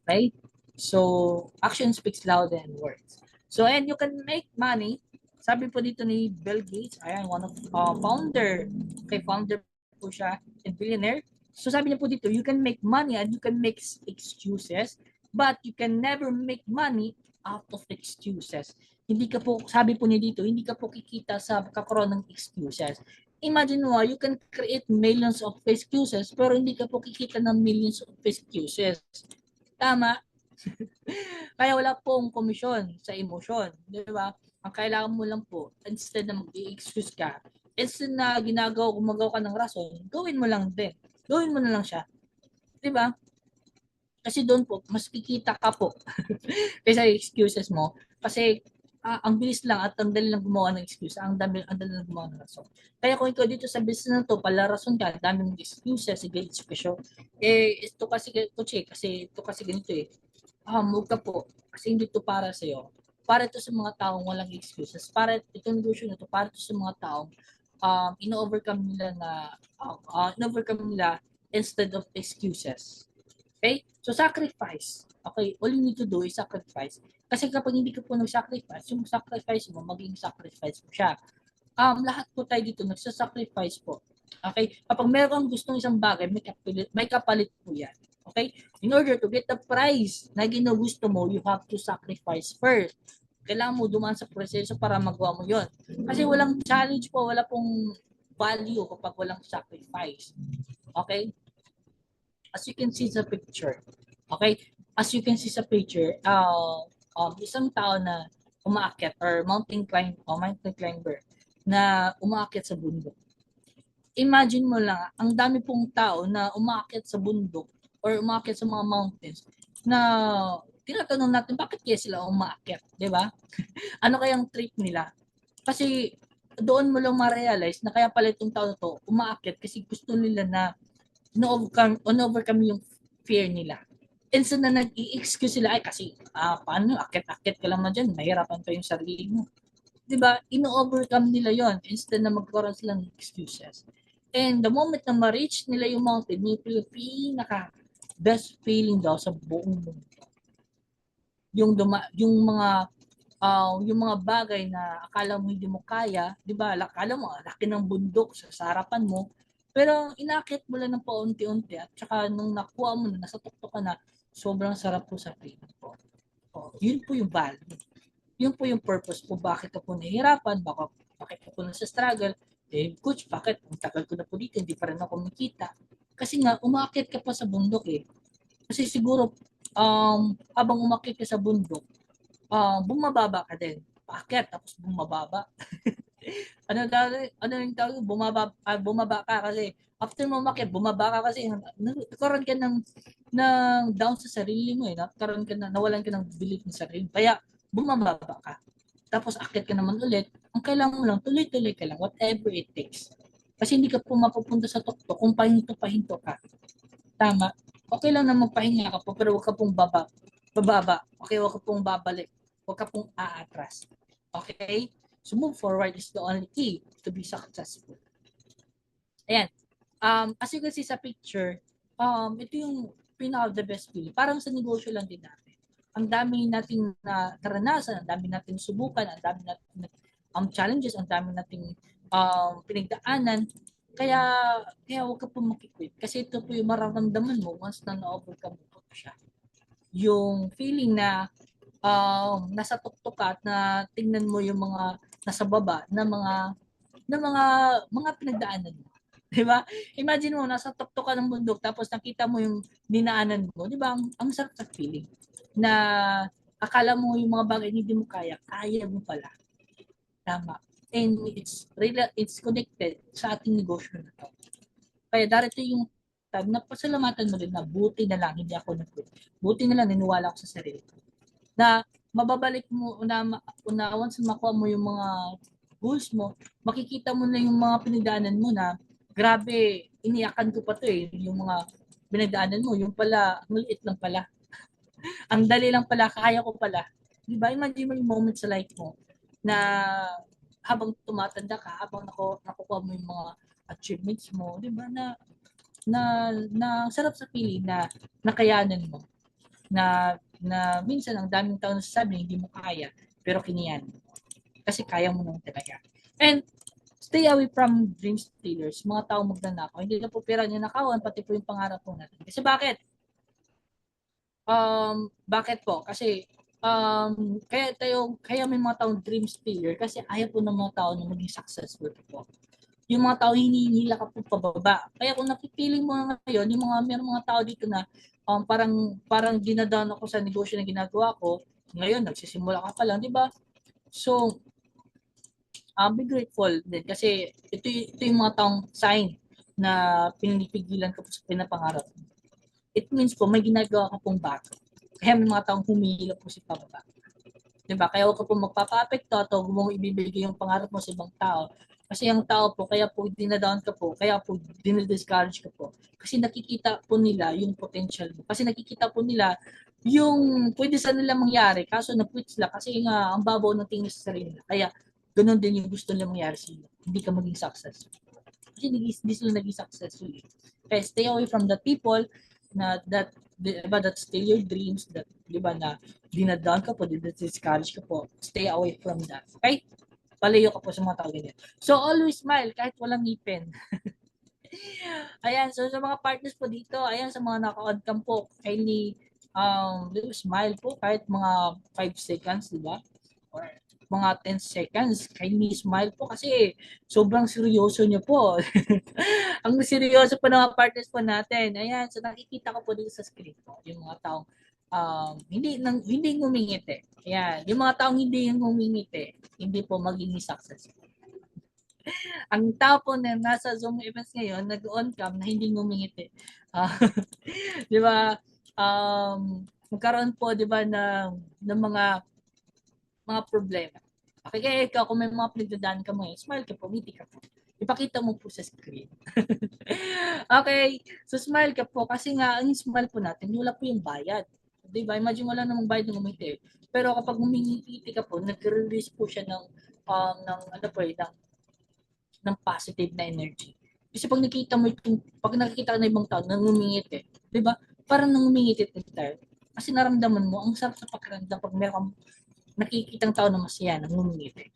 Okay? So, action speaks louder than words. So, and you can make money. Sabi po dito ni Bill Gates, ayan, one of founder. Okay, founder po siya and billionaire. So, sabi niya po dito, you can make money and you can make excuses, but you can never make money out of excuses. Hindi ka po, sabi po niya dito, hindi ka po kikita sa kakaroon ng excuses. Imagine mo, you can create millions of excuses, pero hindi ka po kikita ng millions of excuses. Tama? Kaya wala pong komisyon sa emosyon. Di ba? Ang kailangan mo lang po, instead na mag-i-excuse ka, instead na gumagawa ka ng rason, gawin mo lang din. Gawin mo na lang siya. Di ba? Kasi doon po, mas kikita ka po kaysa excuses mo. Kasi ang bilis lang at ang dali lang gumawa ng excuse, ang dali lang gumawa ng rason. Kaya kung ikaw dito sa business na to, pala rason ka, dami mong excuses, sige, expression, ito kasi, kasi ito kasi ganito eh. Huwag ka po, kasi hindi to para sa'yo. Para ito sa mga taong walang excuses. Para itong negosyo na to, para ito sa mga taong ino-overcome nila instead of excuses. Okay? So, sacrifice. Okay? All you need to do is sacrifice. Kasi kapag hindi ka po nag-sacrifice, yung sacrifice mo, maging sacrifice mo siya. Lahat po tayo dito, nagsasacrifice po. Okay? Kapag meron kang gustong isang bagay, may kapalit po yan. Okay? In order to get the prize na ginugusto mo, you have to sacrifice first. Kailangan mo dumaan sa proseso para magawa mo yon. Kasi walang challenge po, wala pong value kapag walang sacrifice. Okay? As you can see sa picture. Okay? As you can see sa picture, isang tao na umaakyat or mountain climber, na umaakyat sa bundok. Imagine mo lang, ang dami pong tao na umaakyat sa bundok or umaakyat sa mga mountains na tinatanong natin bakit kaya sila umaakyat, di ba? Ano kayang trip nila? Kasi doon mo lang ma-realize na kaya pala itong tao na to umaakyat kasi gusto nila na na-overcome yung fear nila. Instead na nag-i-excuse sila, ay kasi paano, akyat-akyat ka lang na dyan, mahirapan pa yung sarili mo. Diba? Ino-overcome nila yon instead na magkaroon sila ng excuses. And the moment na ma-reach nila yung mountain, yung pinaka best feeling daw sa buong mundo. Yung mga bagay na akala mo hindi mo kaya, 'di ba? Akala mo laki ng bundok sa harapan mo, pero inakit mo lang ng paunti-unti at saka nung nakuha mo na, nasa tuktok ka na, sobrang sarap po sa feeling po. Yun po yung value. Yun po yung purpose po bakit ka po nahihirapan, bakit ka po nasa struggle. Coach, bakit? Ang tagal ko na po dito, hindi pa rin ako kumikita. Kasi nga, umakit ka pa sa bundok eh. Kasi siguro, habang umakit ka sa bundok, bumababa ka din. Paakyat, tapos bumababa. ano yung tawag? Bumaba ka kasi after mo umakyat, bumaba ka kasi nagkaroon ka ng down sa sarili mo eh. Nawalan ka ng belief ng sarili. Kaya bumababa ka. Tapos akyat ka naman ulit. Ang kailangan mo lang, tuloy-tuloy ka lang, whatever it takes. Kasi hindi ka po mapupunta sa tuktok kung pahinto ka. Tama. Okay lang na magpahinga ka po, pero huwag ka pong bababa. Okay, huwag ka pong babalik. Huwag ka pong aatras. Okay? So move forward is the only key to be successful. Ayan. As you can see sa picture, ito yung the best feeling. Parang sa negosyo lang din natin. Ang dami nating naranasan, ang dami nating subukan, ang dami nating challenges, ang dami nating pinagdaanan. Kaya huwag ka po makikwit. Kasi ito po yung mararamdaman mo once na na-overcome mo siya. Yung feeling na nasa tuktok ka at na tingnan mo yung mga nasa baba na mga pinagdaanan mo. Diba? Imagine mo, nasa tuktok ka ng bundok tapos nakita mo yung dinaanan mo. Diba? Ang sarap sa feeling na akala mo yung mga bagay hindi mo kaya mo pala. Tama. And it's connected sa ating negosyo na to. Kaya darito yung time na pasalamatan mo din na buti na lang hindi ako nag-quit. Buti na lang niniwala ako sa sarili ko. Na mababalik mo una once makuha mo yung mga goals mo, makikita mo na yung mga pinagdaanan mo na grabe, iniyakan ko pa to eh, yung mga pinagdaanan mo, yung pala, maliit lang pala. Ang dali lang pala, kaya ko pala. Di ba? Imagine mo yung moment sa life mo na habang tumatanda ka, habang nakukuha mo yung mga achievements mo, di ba, na sarap sa feeling na nakayanan mo. Na minsan ang daming tao nasasabi hindi mo kaya, pero kiniyan mo. Kasi kaya mo nang talaga. And stay away from dream stealers, mga tao magnanakaw. Hindi na po pera niya nakawan, pati po yung pangarap po natin. Kasi bakit? Bakit po? Kasi kaya may mga taong dream stealer kasi ayaw po ng mga tao na maging successful po. Yung mga tao hinihila ka po pababa. Kaya kung napipiling mo ngayon, yung meron mga tao dito na parang dinadaan ako sa negosyo na ginagawa ko, ngayon nagsisimula ka pa lang, di ba? So, be grateful din kasi ito yung mga taong sign na pinipigilan ka po sa pinapangarap. It means po may ginagawa ka pong bago. Kaya may mga taong humihila po sa pababa. Diba? Kaya huwag ka po magpapa-apekto at huwag mong ibibigay yung pangarap mo sa ibang tao. Kasi yung tao po, kaya po dinadown ka po, kaya po dinidiscourage ka po. Kasi nakikita po nila yung potential mo. Kasi nakikita po nila yung pwede sa nila mangyari. Kaso na-quit sila kasi nga ang babaw ng tingin sa sarili nila. Kaya ganun din yung gusto nila mangyari sa iyo. Hindi ka maging successful. Kasi hindi sila naging successful. Kaya stay away from the people that steal your dreams, that na dinadown ka po, discourage ka po. Stay away from that. Okay? Palayo ka po sa mga tao ganyan. So always smile kahit walang ngipin. Ayan, so sa mga partners po dito, ayan sa mga naka-on cam po, kindly smile po kahit mga 5 seconds, di ba? Or mga 10 seconds, kindly smile po kasi sobrang seryoso niyo po. Ang seryoso po ng mga partners po natin. Ayan, so nakikita ko po dito sa screen po, yung mga taong hindi ngumingiti. Ayan, yung mga taong hindi ngumingiti, hindi po magiging successful. Ang tao po na nasa Zoom events ngayon, nag-on cam na hindi ngumingiti. Ah, di ba? Magkaroon po, di ba, ng mga problema. Okay, kaya ikaw, kung may mga pinagdadaan ka mo, smile ka po, ngiti ka po. Ipakita mo po sa screen. Okay, so smile ka po kasi nga, ang smile po natin, wala po yung bayad. Di ba? Imagine wala namang bayad ng ngumiti. Pero kapag ngumingiti ka po, nag-release po siya ng ano po ng positive na energy. Kasi pag nakita mo itong, pag nakikita ka ng ibang tao, nangumingiti, di ba? Parang nangumingiti tayo. Kasi naramdaman mo, ang sarap sa pakiramdam pag meron nakikitang tao na masaya, nangumingiti.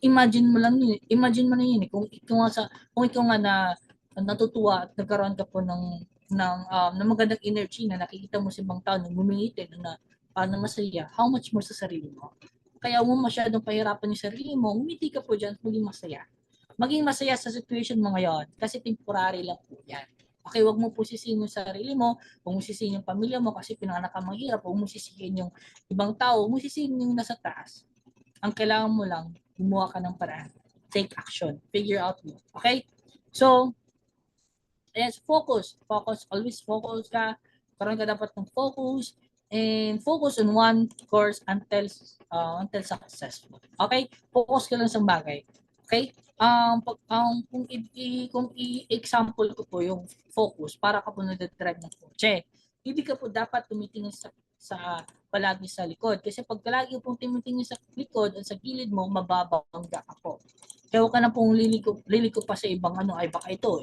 Imagine mo lang yun, imagine mo na yun, kung ikaw nga na natutuwa at nagkaroon ka po ng magandang energy na nakikita mo sa ibang tao na ngumingiti, na masaya, how much more sa sarili mo. Kaya mo masyadong pahirapan yung sarili mo, ngumiti ka po dyan at maging masaya. Maging masaya sa situation mo ngayon kasi temporary lang po yan. Okay, wag mo po sisihin yung sarili mo, wag mo sisihin yung pamilya mo kasi pinanganak ka mahirap, wag mo sisihin yung ibang tao, wag mo sisihin yung nasa taas. Ang kailangan mo lang, gumawa ka ng paraan. Take action. Figure out mo. Okay? So, yes, focus. Focus. Always focus ka. Karoon ka dapat ng focus and focus on one course until successful. Okay? Focus ka lang sa bagay. Okay? Kung i-example ko po yung focus para ka po nag-drive ng kotse, hindi ka po dapat tumitingin sa palagi sa likod. Kasi pag palagi pong tumitingin sa likod o sa gilid mo, mababangga ka po. Kaya huwag ka na pong liliko pa sa ibang ay baka ito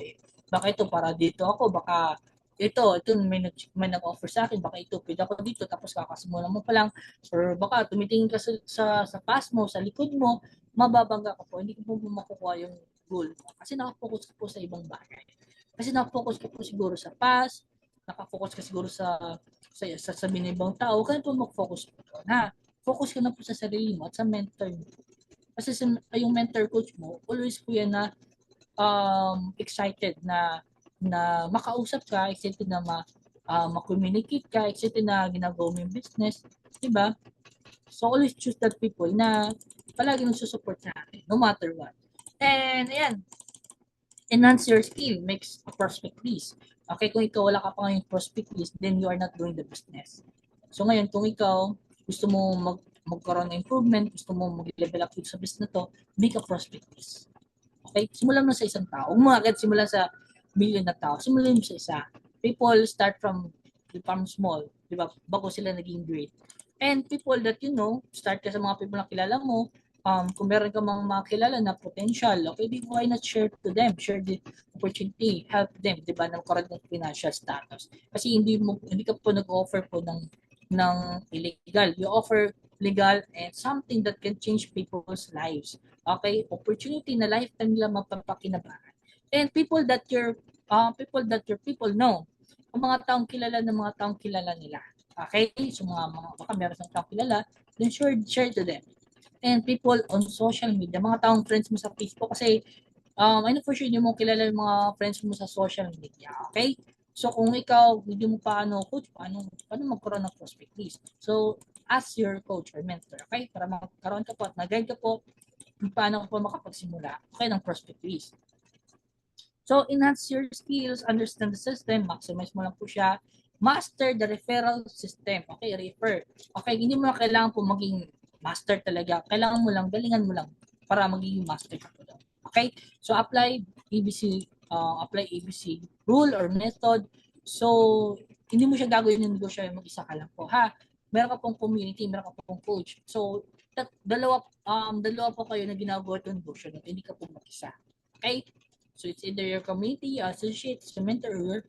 baka ito para dito ako, baka ito may nag-offer sa akin, baka ito pwede ako dito, tapos kakasimula mo pa lang, or baka tumitingin ka sa past mo, sa likod mo, mababangga ka po, hindi ko po makukuha yung goal mo. Kasi nakafocus ka po sa ibang bagay. Kasi nakafocus ka po siguro sa past, nakafocus ka siguro sa sasabihin ng ibang tao, kaya po mag-focus po doon. Focus ka na po sa sarili mo at sa mentor mo. Kasi yung mentor coach mo, always po yan na excited na makausap ka, excited na ma-communicate ka, excited na ginagawa mo yung business, diba? So always choose that people na palagi nagsusupport sa akin, no matter what. And ayan, enhance your skill, makes a prospect list. Okay, kung ikaw wala ka pa ngayong prospect list, then you are not doing the business. So ngayon, kung ikaw gusto mo magkaroon ng improvement, gusto mo mag-level up sa business na to, make a prospect list. Okay, simulan mo sa isang tao. Huwag mo agad simulan sa million na tao. Simulan mo sa isa. People start from small, di ba? Bago sila naging great. And people that you know, start ka sa mga people na kilala mo, kung meron ka mga kilala na potential, okay, why not share to them? Share the opportunity, help them, di ba, ng correct ng financial status. Kasi hindi ka po nag-offer po ng illegal. You offer legal and something that can change people's lives. Okay? Opportunity na lifetime nila mapapakinabangan. And people that your people know. Ang mga taong kilala ng mga taong kilala nila. Okay? So baka meron ng taong kilala, then share to them. And people on social media, mga taong friends mo sa Facebook kasi I know for sure hindi mo kilala yung mga friends mo sa social media. Okay? So kung ikaw, hindi mo pa coach, paano magkaroon ng prospect list? So ask your coach or mentor, okay? Para magkaroon ka po at nag-guide ka po kung paano ka po makapagsimula, okay, ng prospect list. So enhance your skills, understand the system, maximize mo lang po siya, master the referral system, okay, refer. Okay, hindi mo na kailangan po maging master talaga, kailangan mo lang, galingan mo lang para magiging master ka po doon. Okay, so apply ABC rule or method. So hindi mo siya gagawin yung negosyo mag-isa ka lang po, ha? Meron ka pong community, meron ka pong coach. So dalawa po kayo na ginagawa itong negosyo, hindi ka po mag-isa. Okay? So it's either your community, associate, mentor, or your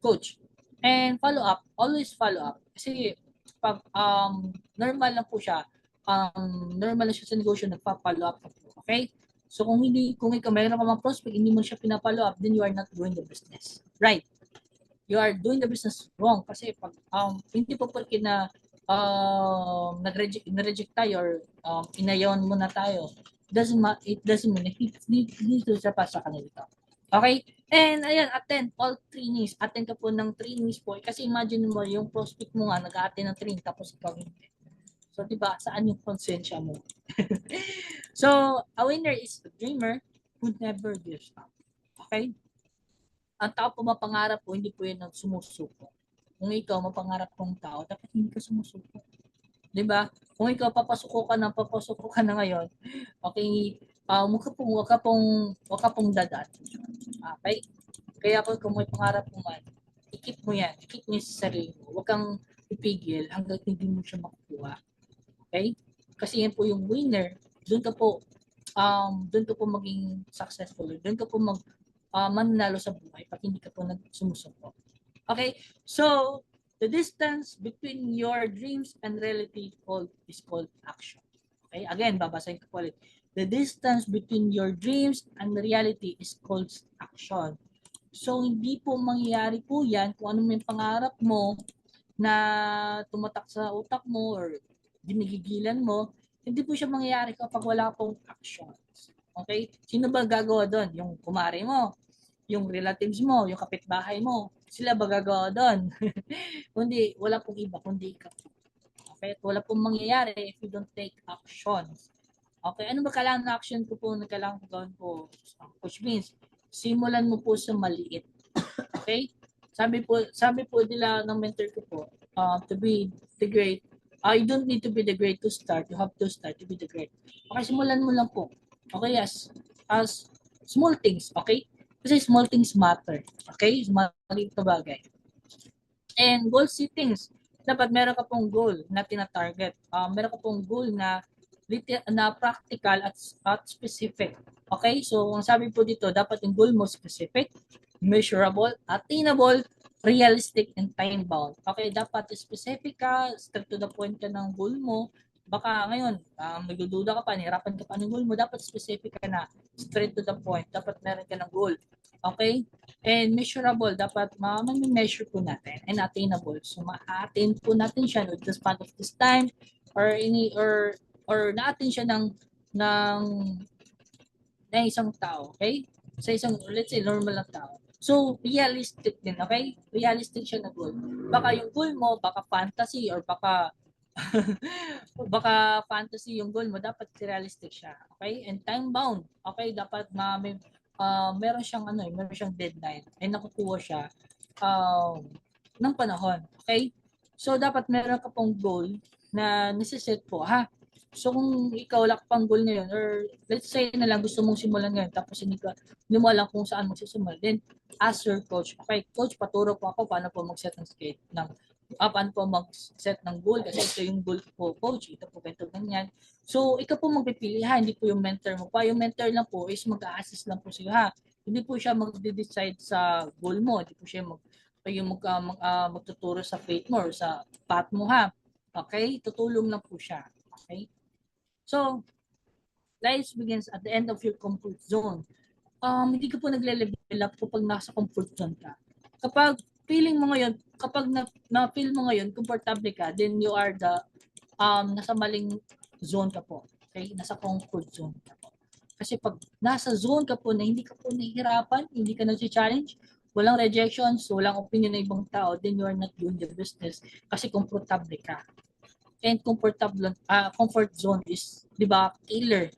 coach. And follow up, always follow up. Kasi pag normal lang po siya, normal lang siya sa negosyo, nagpa-follow up. Okay? So kung ikaw mayroon ka mga prospect, hindi mo siya pinapollow up, then you are not doing the business. Right? You are doing the business wrong kasi pag hindi po porque na nag-reject tayo or inayawan mo na tayo, it doesn't mean hindi sa pa sa kanila. Okay? And ayan, attend all trainings. Attend ka po ng trainings po. Kasi imagine mo, yung prospect mo nga, nag-attend ng training tapos ikaw hindi. So, diba, saan yung konsensya mo? So, a winner is a dreamer. would never give up. Okay? Ang tao po mapangarap po, hindi po yan ang sumusuko. Kung ikaw mapangarap kong tao, dapat hindi ka sumusuko. 'Di ba? Kung ikaw papasuko ka na ngayon, okay, wag ka pong dadaan. Okay? Kaya kung may pangarap mo man, ikip mo yan, ikip mo sa sarili mo. Huwag kang ipigil hanggang hindi mo siya makukuha. Okay? Kasi yan po yung winner. Doon ka po maging successful. Doon ka po mananalo sa buhay pag hindi ka po sumusuko. Okay? So, the distance between your dreams and reality is called action. Okay? Again, babasahin ko po ulit. The distance between your dreams and reality is called action. So, hindi po mangyayari po yan kung ano yung pangarap mo na tumatak sa utak mo or ginigigilan mo, hindi po siya mangyayari kapag wala pong actions. Okay? Sino ba gagawa doon? Yung kumare mo, yung relatives mo, yung kapitbahay mo, sila ba gagawa doon? Kundi, wala pong iba, kundi ikaw. Okay? Wala pong mangyayari if you don't take actions. Okay? Ano ba kailangan na action ko po na kailangan ko gawin po? Which means, simulan mo po sa maliit. Okay? Sabi po nila ng mentor ko po, to be the great, you don't need to be the great to start. You have to start to be the great. Okay, simulan mo lang po. Okay, as small things, okay? Kasi small things matter. Okay? Maliit na bagay. And goal settings. Dapat meron ka pong goal na tina-target. Meron ka pong goal na practical at specific. Okay? So, ang sabi po dito, dapat yung goal mo specific, measurable, attainable, realistic, and time-bound. Okay? Dapat specific ka, straight to the point ka ng goal mo. Baka ngayon, nagdududa ka pa, nahirapan ka pa ng goal mo, dapat specific ka na, straight to the point. Dapat meron ka ng goal. Okay? And measurable, dapat ma-measure po natin, and attainable. So, ma-attain po natin siya with the span of this time or na-attain siya ng isang tao, okay? Sa isang, let's say, normal lang tao. So, realistic din, okay? Realistic siya na goal. Baka yung goal mo, baka fantasy or baka baka fantasy yung goal mo, dapat realistic siya, okay? And time-bound, okay? Dapat meron siyang deadline and nakukuha siya ng panahon, okay? So, dapat meron ka pong goal na nisiset po, ha? So, kung ikaw wala ka pang goal ngayon, or let's say na lang gusto mong simulan ngayon, tapos hindi mo alam kung saan magsisimula, then ask your coach, okay, coach, paturo po ako paano po mag-set ng paano po mag-set ng goal, kasi ito yung goal po, coach, ito po ganito ganyan. So, ikaw po magpipili, ha, hindi po yung mentor mo pa. Yung mentor lang po is mag-assist lang po siya, ha. Hindi po siya mag-decide sa goal mo, hindi po siya magtuturo sa faith mo or sa path mo, ha. Okay? Tutulong lang po siya. Okay? So, life begins at the end of your comfort zone. Hindi ka po nagle-level up kapag nasa comfort zone ka. Kapag feeling mo ngayon, kapag na-feel mo ngayon, komportable ka, then you are nasa maling zone ka po. Okay? Nasa comfort zone ka po. Kasi pag nasa zone ka po na hindi ka po nahihirapan, hindi ka nag-challenge, walang rejections, walang opinion ng ibang tao, then you are not doing the business kasi komportable ka. And comfort zone is, di ba, killer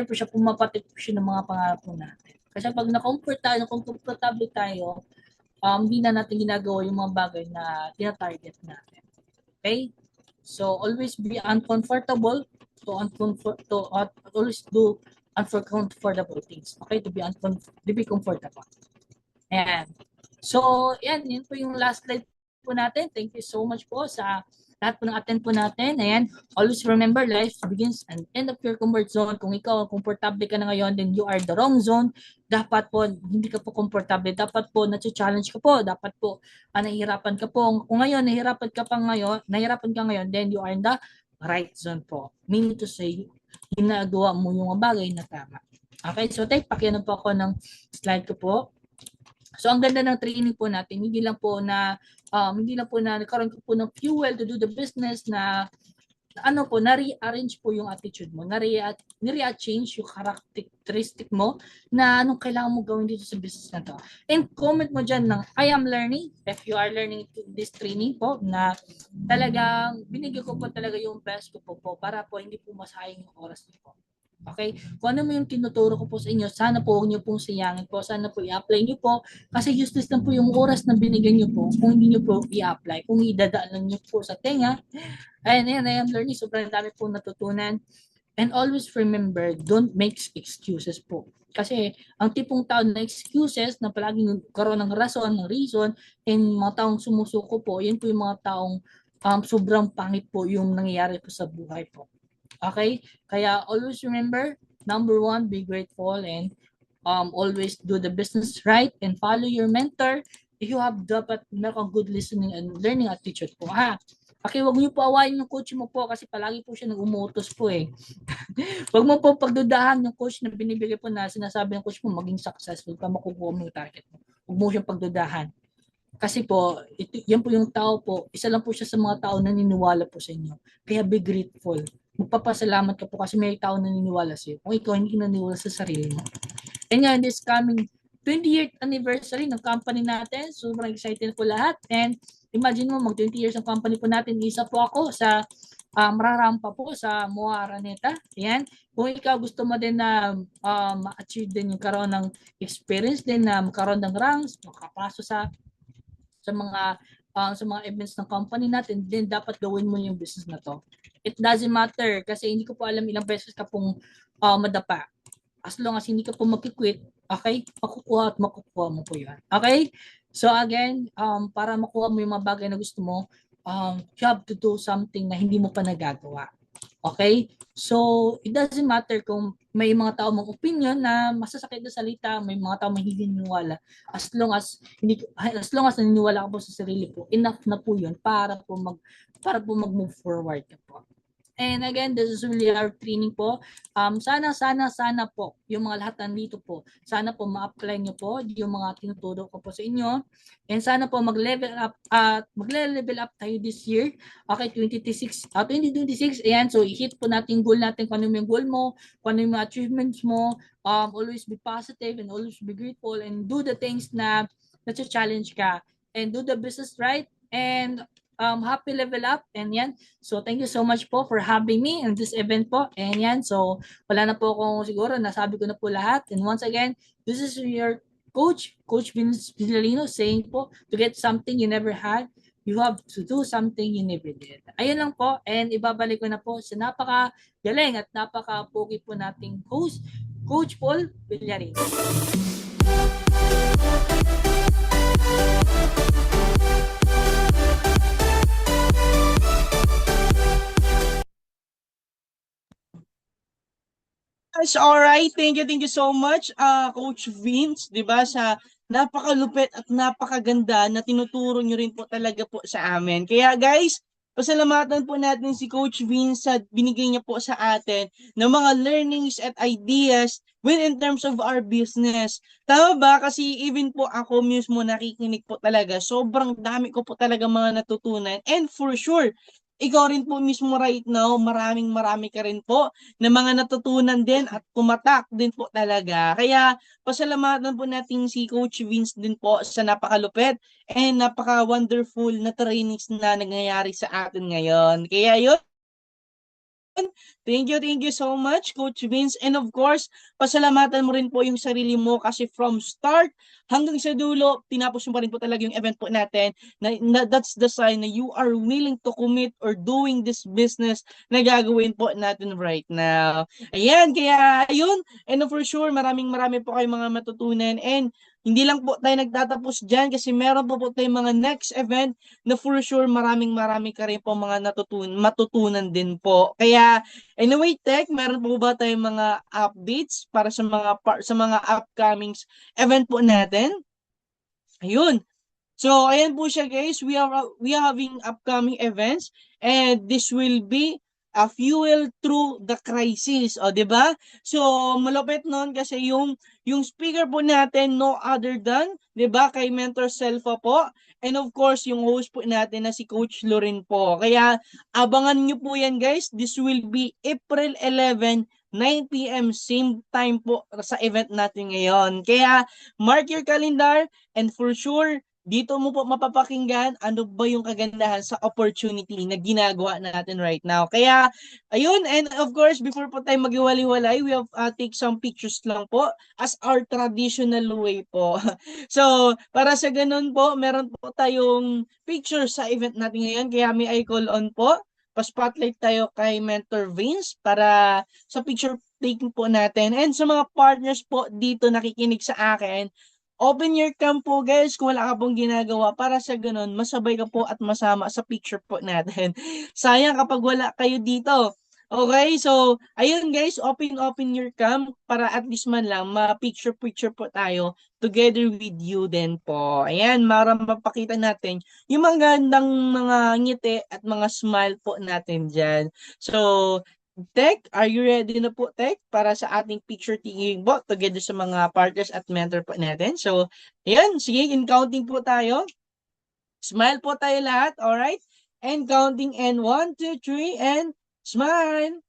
po siya, pumapatik po siya ng mga pangarap po natin. Kasi pag komportable tayo, hindi na natin ginagawa yung mga bagay na tina-target natin. Okay? So, always be uncomfortable always do uncomfortable things. Okay? To be comfortable. Ayan. So, yun po yung last slide po natin. Thank you so much po sa lahat po ng attend po natin. Ayan, always remember, life begins and end of your comfort zone. Kung ikaw komportable ka na ngayon, then you are the wrong zone. Dapat po, hindi ka po komportable. Dapat po, na-challenge ka po. Dapat po, nahihirapan ka po. Kung ngayon, nahihirapan ka ngayon, then you are in the right zone po. Meaning to say, ginagawa mo yung bagay na tama. Okay, so pakyanan po ako ng slide ko po. So, ang ganda ng training po natin, hindi lang po na nagkaroon ko po ng fuel to do the business na na-rearrange po yung attitude mo, na-change yung characteristic mo na anong kailangan mo gawin dito sa business na to. And comment mo dyan ng I am learning, if you are learning this training po, na talagang binigyan ko po talaga yung best ko po para po hindi po masayang yung oras niyo po. Okay? Kung ano mo yung tinuturo ko po sa inyo, sana po huwag niyo pong sayangin po. Sana po i-apply niyo po kasi useless lang po yung oras na binigyan niyo po kung hindi niyo po i-apply. Kung idadaan lang niyo po sa tenga, ayan, I am learning. Sobrang dami po natutunan. And always remember, don't make excuses po. Kasi ang tipong tao na excuses na palaging karoon ng rason, ng reason, and mga taong sumusuko po, yan po yung mga taong sobrang pangit po yung nangyayari po sa buhay po. Okay? Kaya always remember, number one, be grateful and always do the business right and follow your mentor. If you have dapat meron good listening and learning attitude po ha. Okay, wag niyo po awayin yung coach mo po kasi palagi po siya nag-umutos po eh. Wag mo po pagdudahan yung coach na binibigay po na sinasabi ng coach mo maging successful ka makukuha mo yung target mo. Wag mo siyang pagdudahan. Kasi po, yan po yung tao po, isa lang po siya sa mga tao na naniniwala po sa inyo. Kaya be grateful. Magpapasalamat ka po kasi may tao na naniniwala sa iyo. Kung ikaw hindi naniniwala sa sarili mo. And ngayon, this coming 20th anniversary ng company natin, sobrang excited po lahat. And imagine mo, mag 20 years ng company po natin, isa po ako sa mararampa po sa MOA Araneta. Yan. Kung ikaw gusto mo din na ma-achieve din yung karoon ng experience din na magkaroon ng ranks, makapasok sa mga events ng company natin, then dapat gawin mo yung business na to. It doesn't matter kasi hindi ko po alam ilang beses ka pong madapa. As long as hindi ka po mag-quit, okay, makukuha at makukuha mo po yan. Okay? So again, para makuha mo yung mga bagay na gusto mo, you have to do something na hindi mo pa nagagawa. Okay? So, it doesn't matter kung may mga tao mong opinion na masasakit na salita, may mga tao mahilig niniwala. As long as naniniwala ka po sa sarili po, enough na po 'yun para po mag-move forward ka po. And again, this is really our training po. Sana po, yung mga lahat nandito po, sana po ma-apply nyo po yung mga tinuturo ko po sa inyo. And sana po mag-level up tayo this year. Okay, 2026, ayan, so i-hit po natin goal natin, kung ano yung goal mo, kung ano yung mga achievements mo. Always be positive and always be grateful and do the things na challenge ka and do the business right and happy level up and yan. So thank you so much po for having me in this event po. And yan, so wala na po akong siguro, nasabi ko na po lahat. And once again, this is your Coach Vince Villarino saying po, to get something you never had, you have to do something you never did. Ayun lang po, and ibabalik ko na po sa napaka-galing at napaka-pogi po nating host, Coach Paul Villarino. All right. Thank you so much, Coach Vince, 'di ba, sa napakalupit at napakaganda na tinuturo niyo rin po talaga po sa amin. Kaya guys, pasalamatan po natin si Coach Vince sa binigay niya po sa atin ng mga learnings at ideas in terms of our business. Tama ba? Kasi even po ako mismo nakikinig po talaga. Sobrang dami ko po talaga mga natutunan. And for sure, ikaw rin po mismo right now, marami ka rin po na mga natutunan din at tumatak din po talaga. Kaya pasalamatan po natin si Coach Vince din po sa napakalupit and napaka-wonderful na trainings na nangyayari sa atin ngayon. Kaya yun, thank you so much, Coach Vince. And of course, pasalamatan mo rin po yung sarili mo kasi from start hanggang sa dulo, tinapos mo pa rin po talaga yung event po natin. That's the sign na you are willing to commit or doing this business na gagawin po natin right now. Ayan, kaya yun. And for sure, marami po kayong mga matutunan. And hindi lang po tayo nagtatapos dyan kasi meron po tayong mga next event na for sure marami ka rin po mga matutunan din po. Kaya anyway, Tech, meron po ba tayong mga updates para sa mga upcoming event po natin? Ayun. So ayan po siya guys, we are having upcoming events and this will be a fuel through the crisis, o 'di ba? So malupit noon kasi yung speaker po natin no other than, 'di ba, kay Mentor Selfa po. And of course, yung host po natin na si Coach Lorin po. Kaya abangan niyo po 'yan guys. This will be April 11, 9 p.m. same time po sa event natin ngayon. Kaya mark your calendar and for sure dito mo po mapapakinggan ano ba yung kagandahan sa opportunity na ginagawa natin right now. Kaya, ayun, and of course, before po tayo maghiwalay-walay, we have take some pictures lang po as our traditional way po. So, para sa ganun po, meron po tayong picture sa event natin ngayon. Kaya may I call on po. Pa-spotlight tayo kay Mentor Vince para sa picture taking po natin. And sa mga partners po dito nakikinig sa akin, open your cam po guys kung wala ka pong ginagawa para sa ganun, masabay ka po at masama sa picture po natin. Sayang kapag wala kayo dito. Okay, so ayun guys, open your cam para at least man lang ma-picture po tayo together with you din po. Ayan, mapakita natin yung mga gandang mga ngiti at mga smile po natin dyan. So, Tech, are you ready na po, Tech, para sa ating picture taking po together sa mga partners at mentor po natin? So, ayan, sige, in counting po tayo. Smile po tayo lahat, alright? And counting and 1, 2, 3, and smile.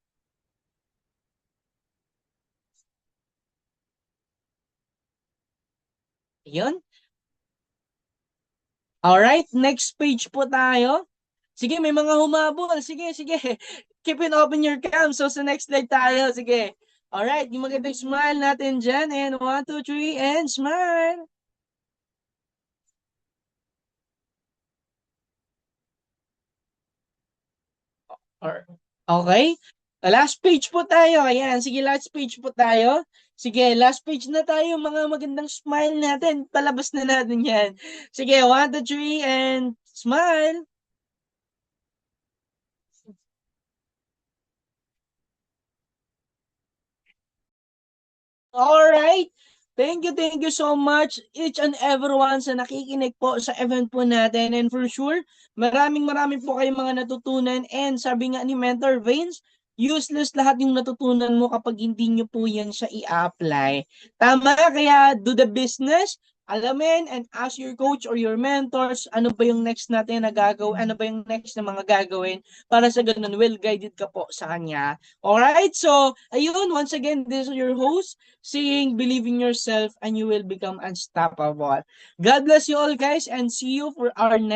Ayun. Alright, next page po tayo. Sige, may mga humabol. Sige, sige. Keep it open your cam. So, sa next slide tayo. Sige. Alright, yung magandang smile natin dyan. And 1, 2, 3, and smile. Okay? Last page po tayo. Ayan, sige, last page po tayo. Sige, last page na tayo. Mga magandang smile natin. Palabas na natin yan. Sige, 1, 2, 3, and smile. Alright. Thank you so much each and everyone sa nakikinig po sa event po natin. And for sure, maraming po kayong mga natutunan. And sabi nga ni Mentor Vince, useless lahat yung natutunan mo kapag hindi nyo po yan siya i-apply. Tama, kaya do the business, alamin, and ask your coach or your mentors, ano ba yung next natin na gagawin, ano ba yung next na mga gagawin para sa ganun, well-guided ka po sa kanya. Alright, so, ayun, once again, this is your host, saying believe in yourself and you will become unstoppable. God bless you all guys and see you for our next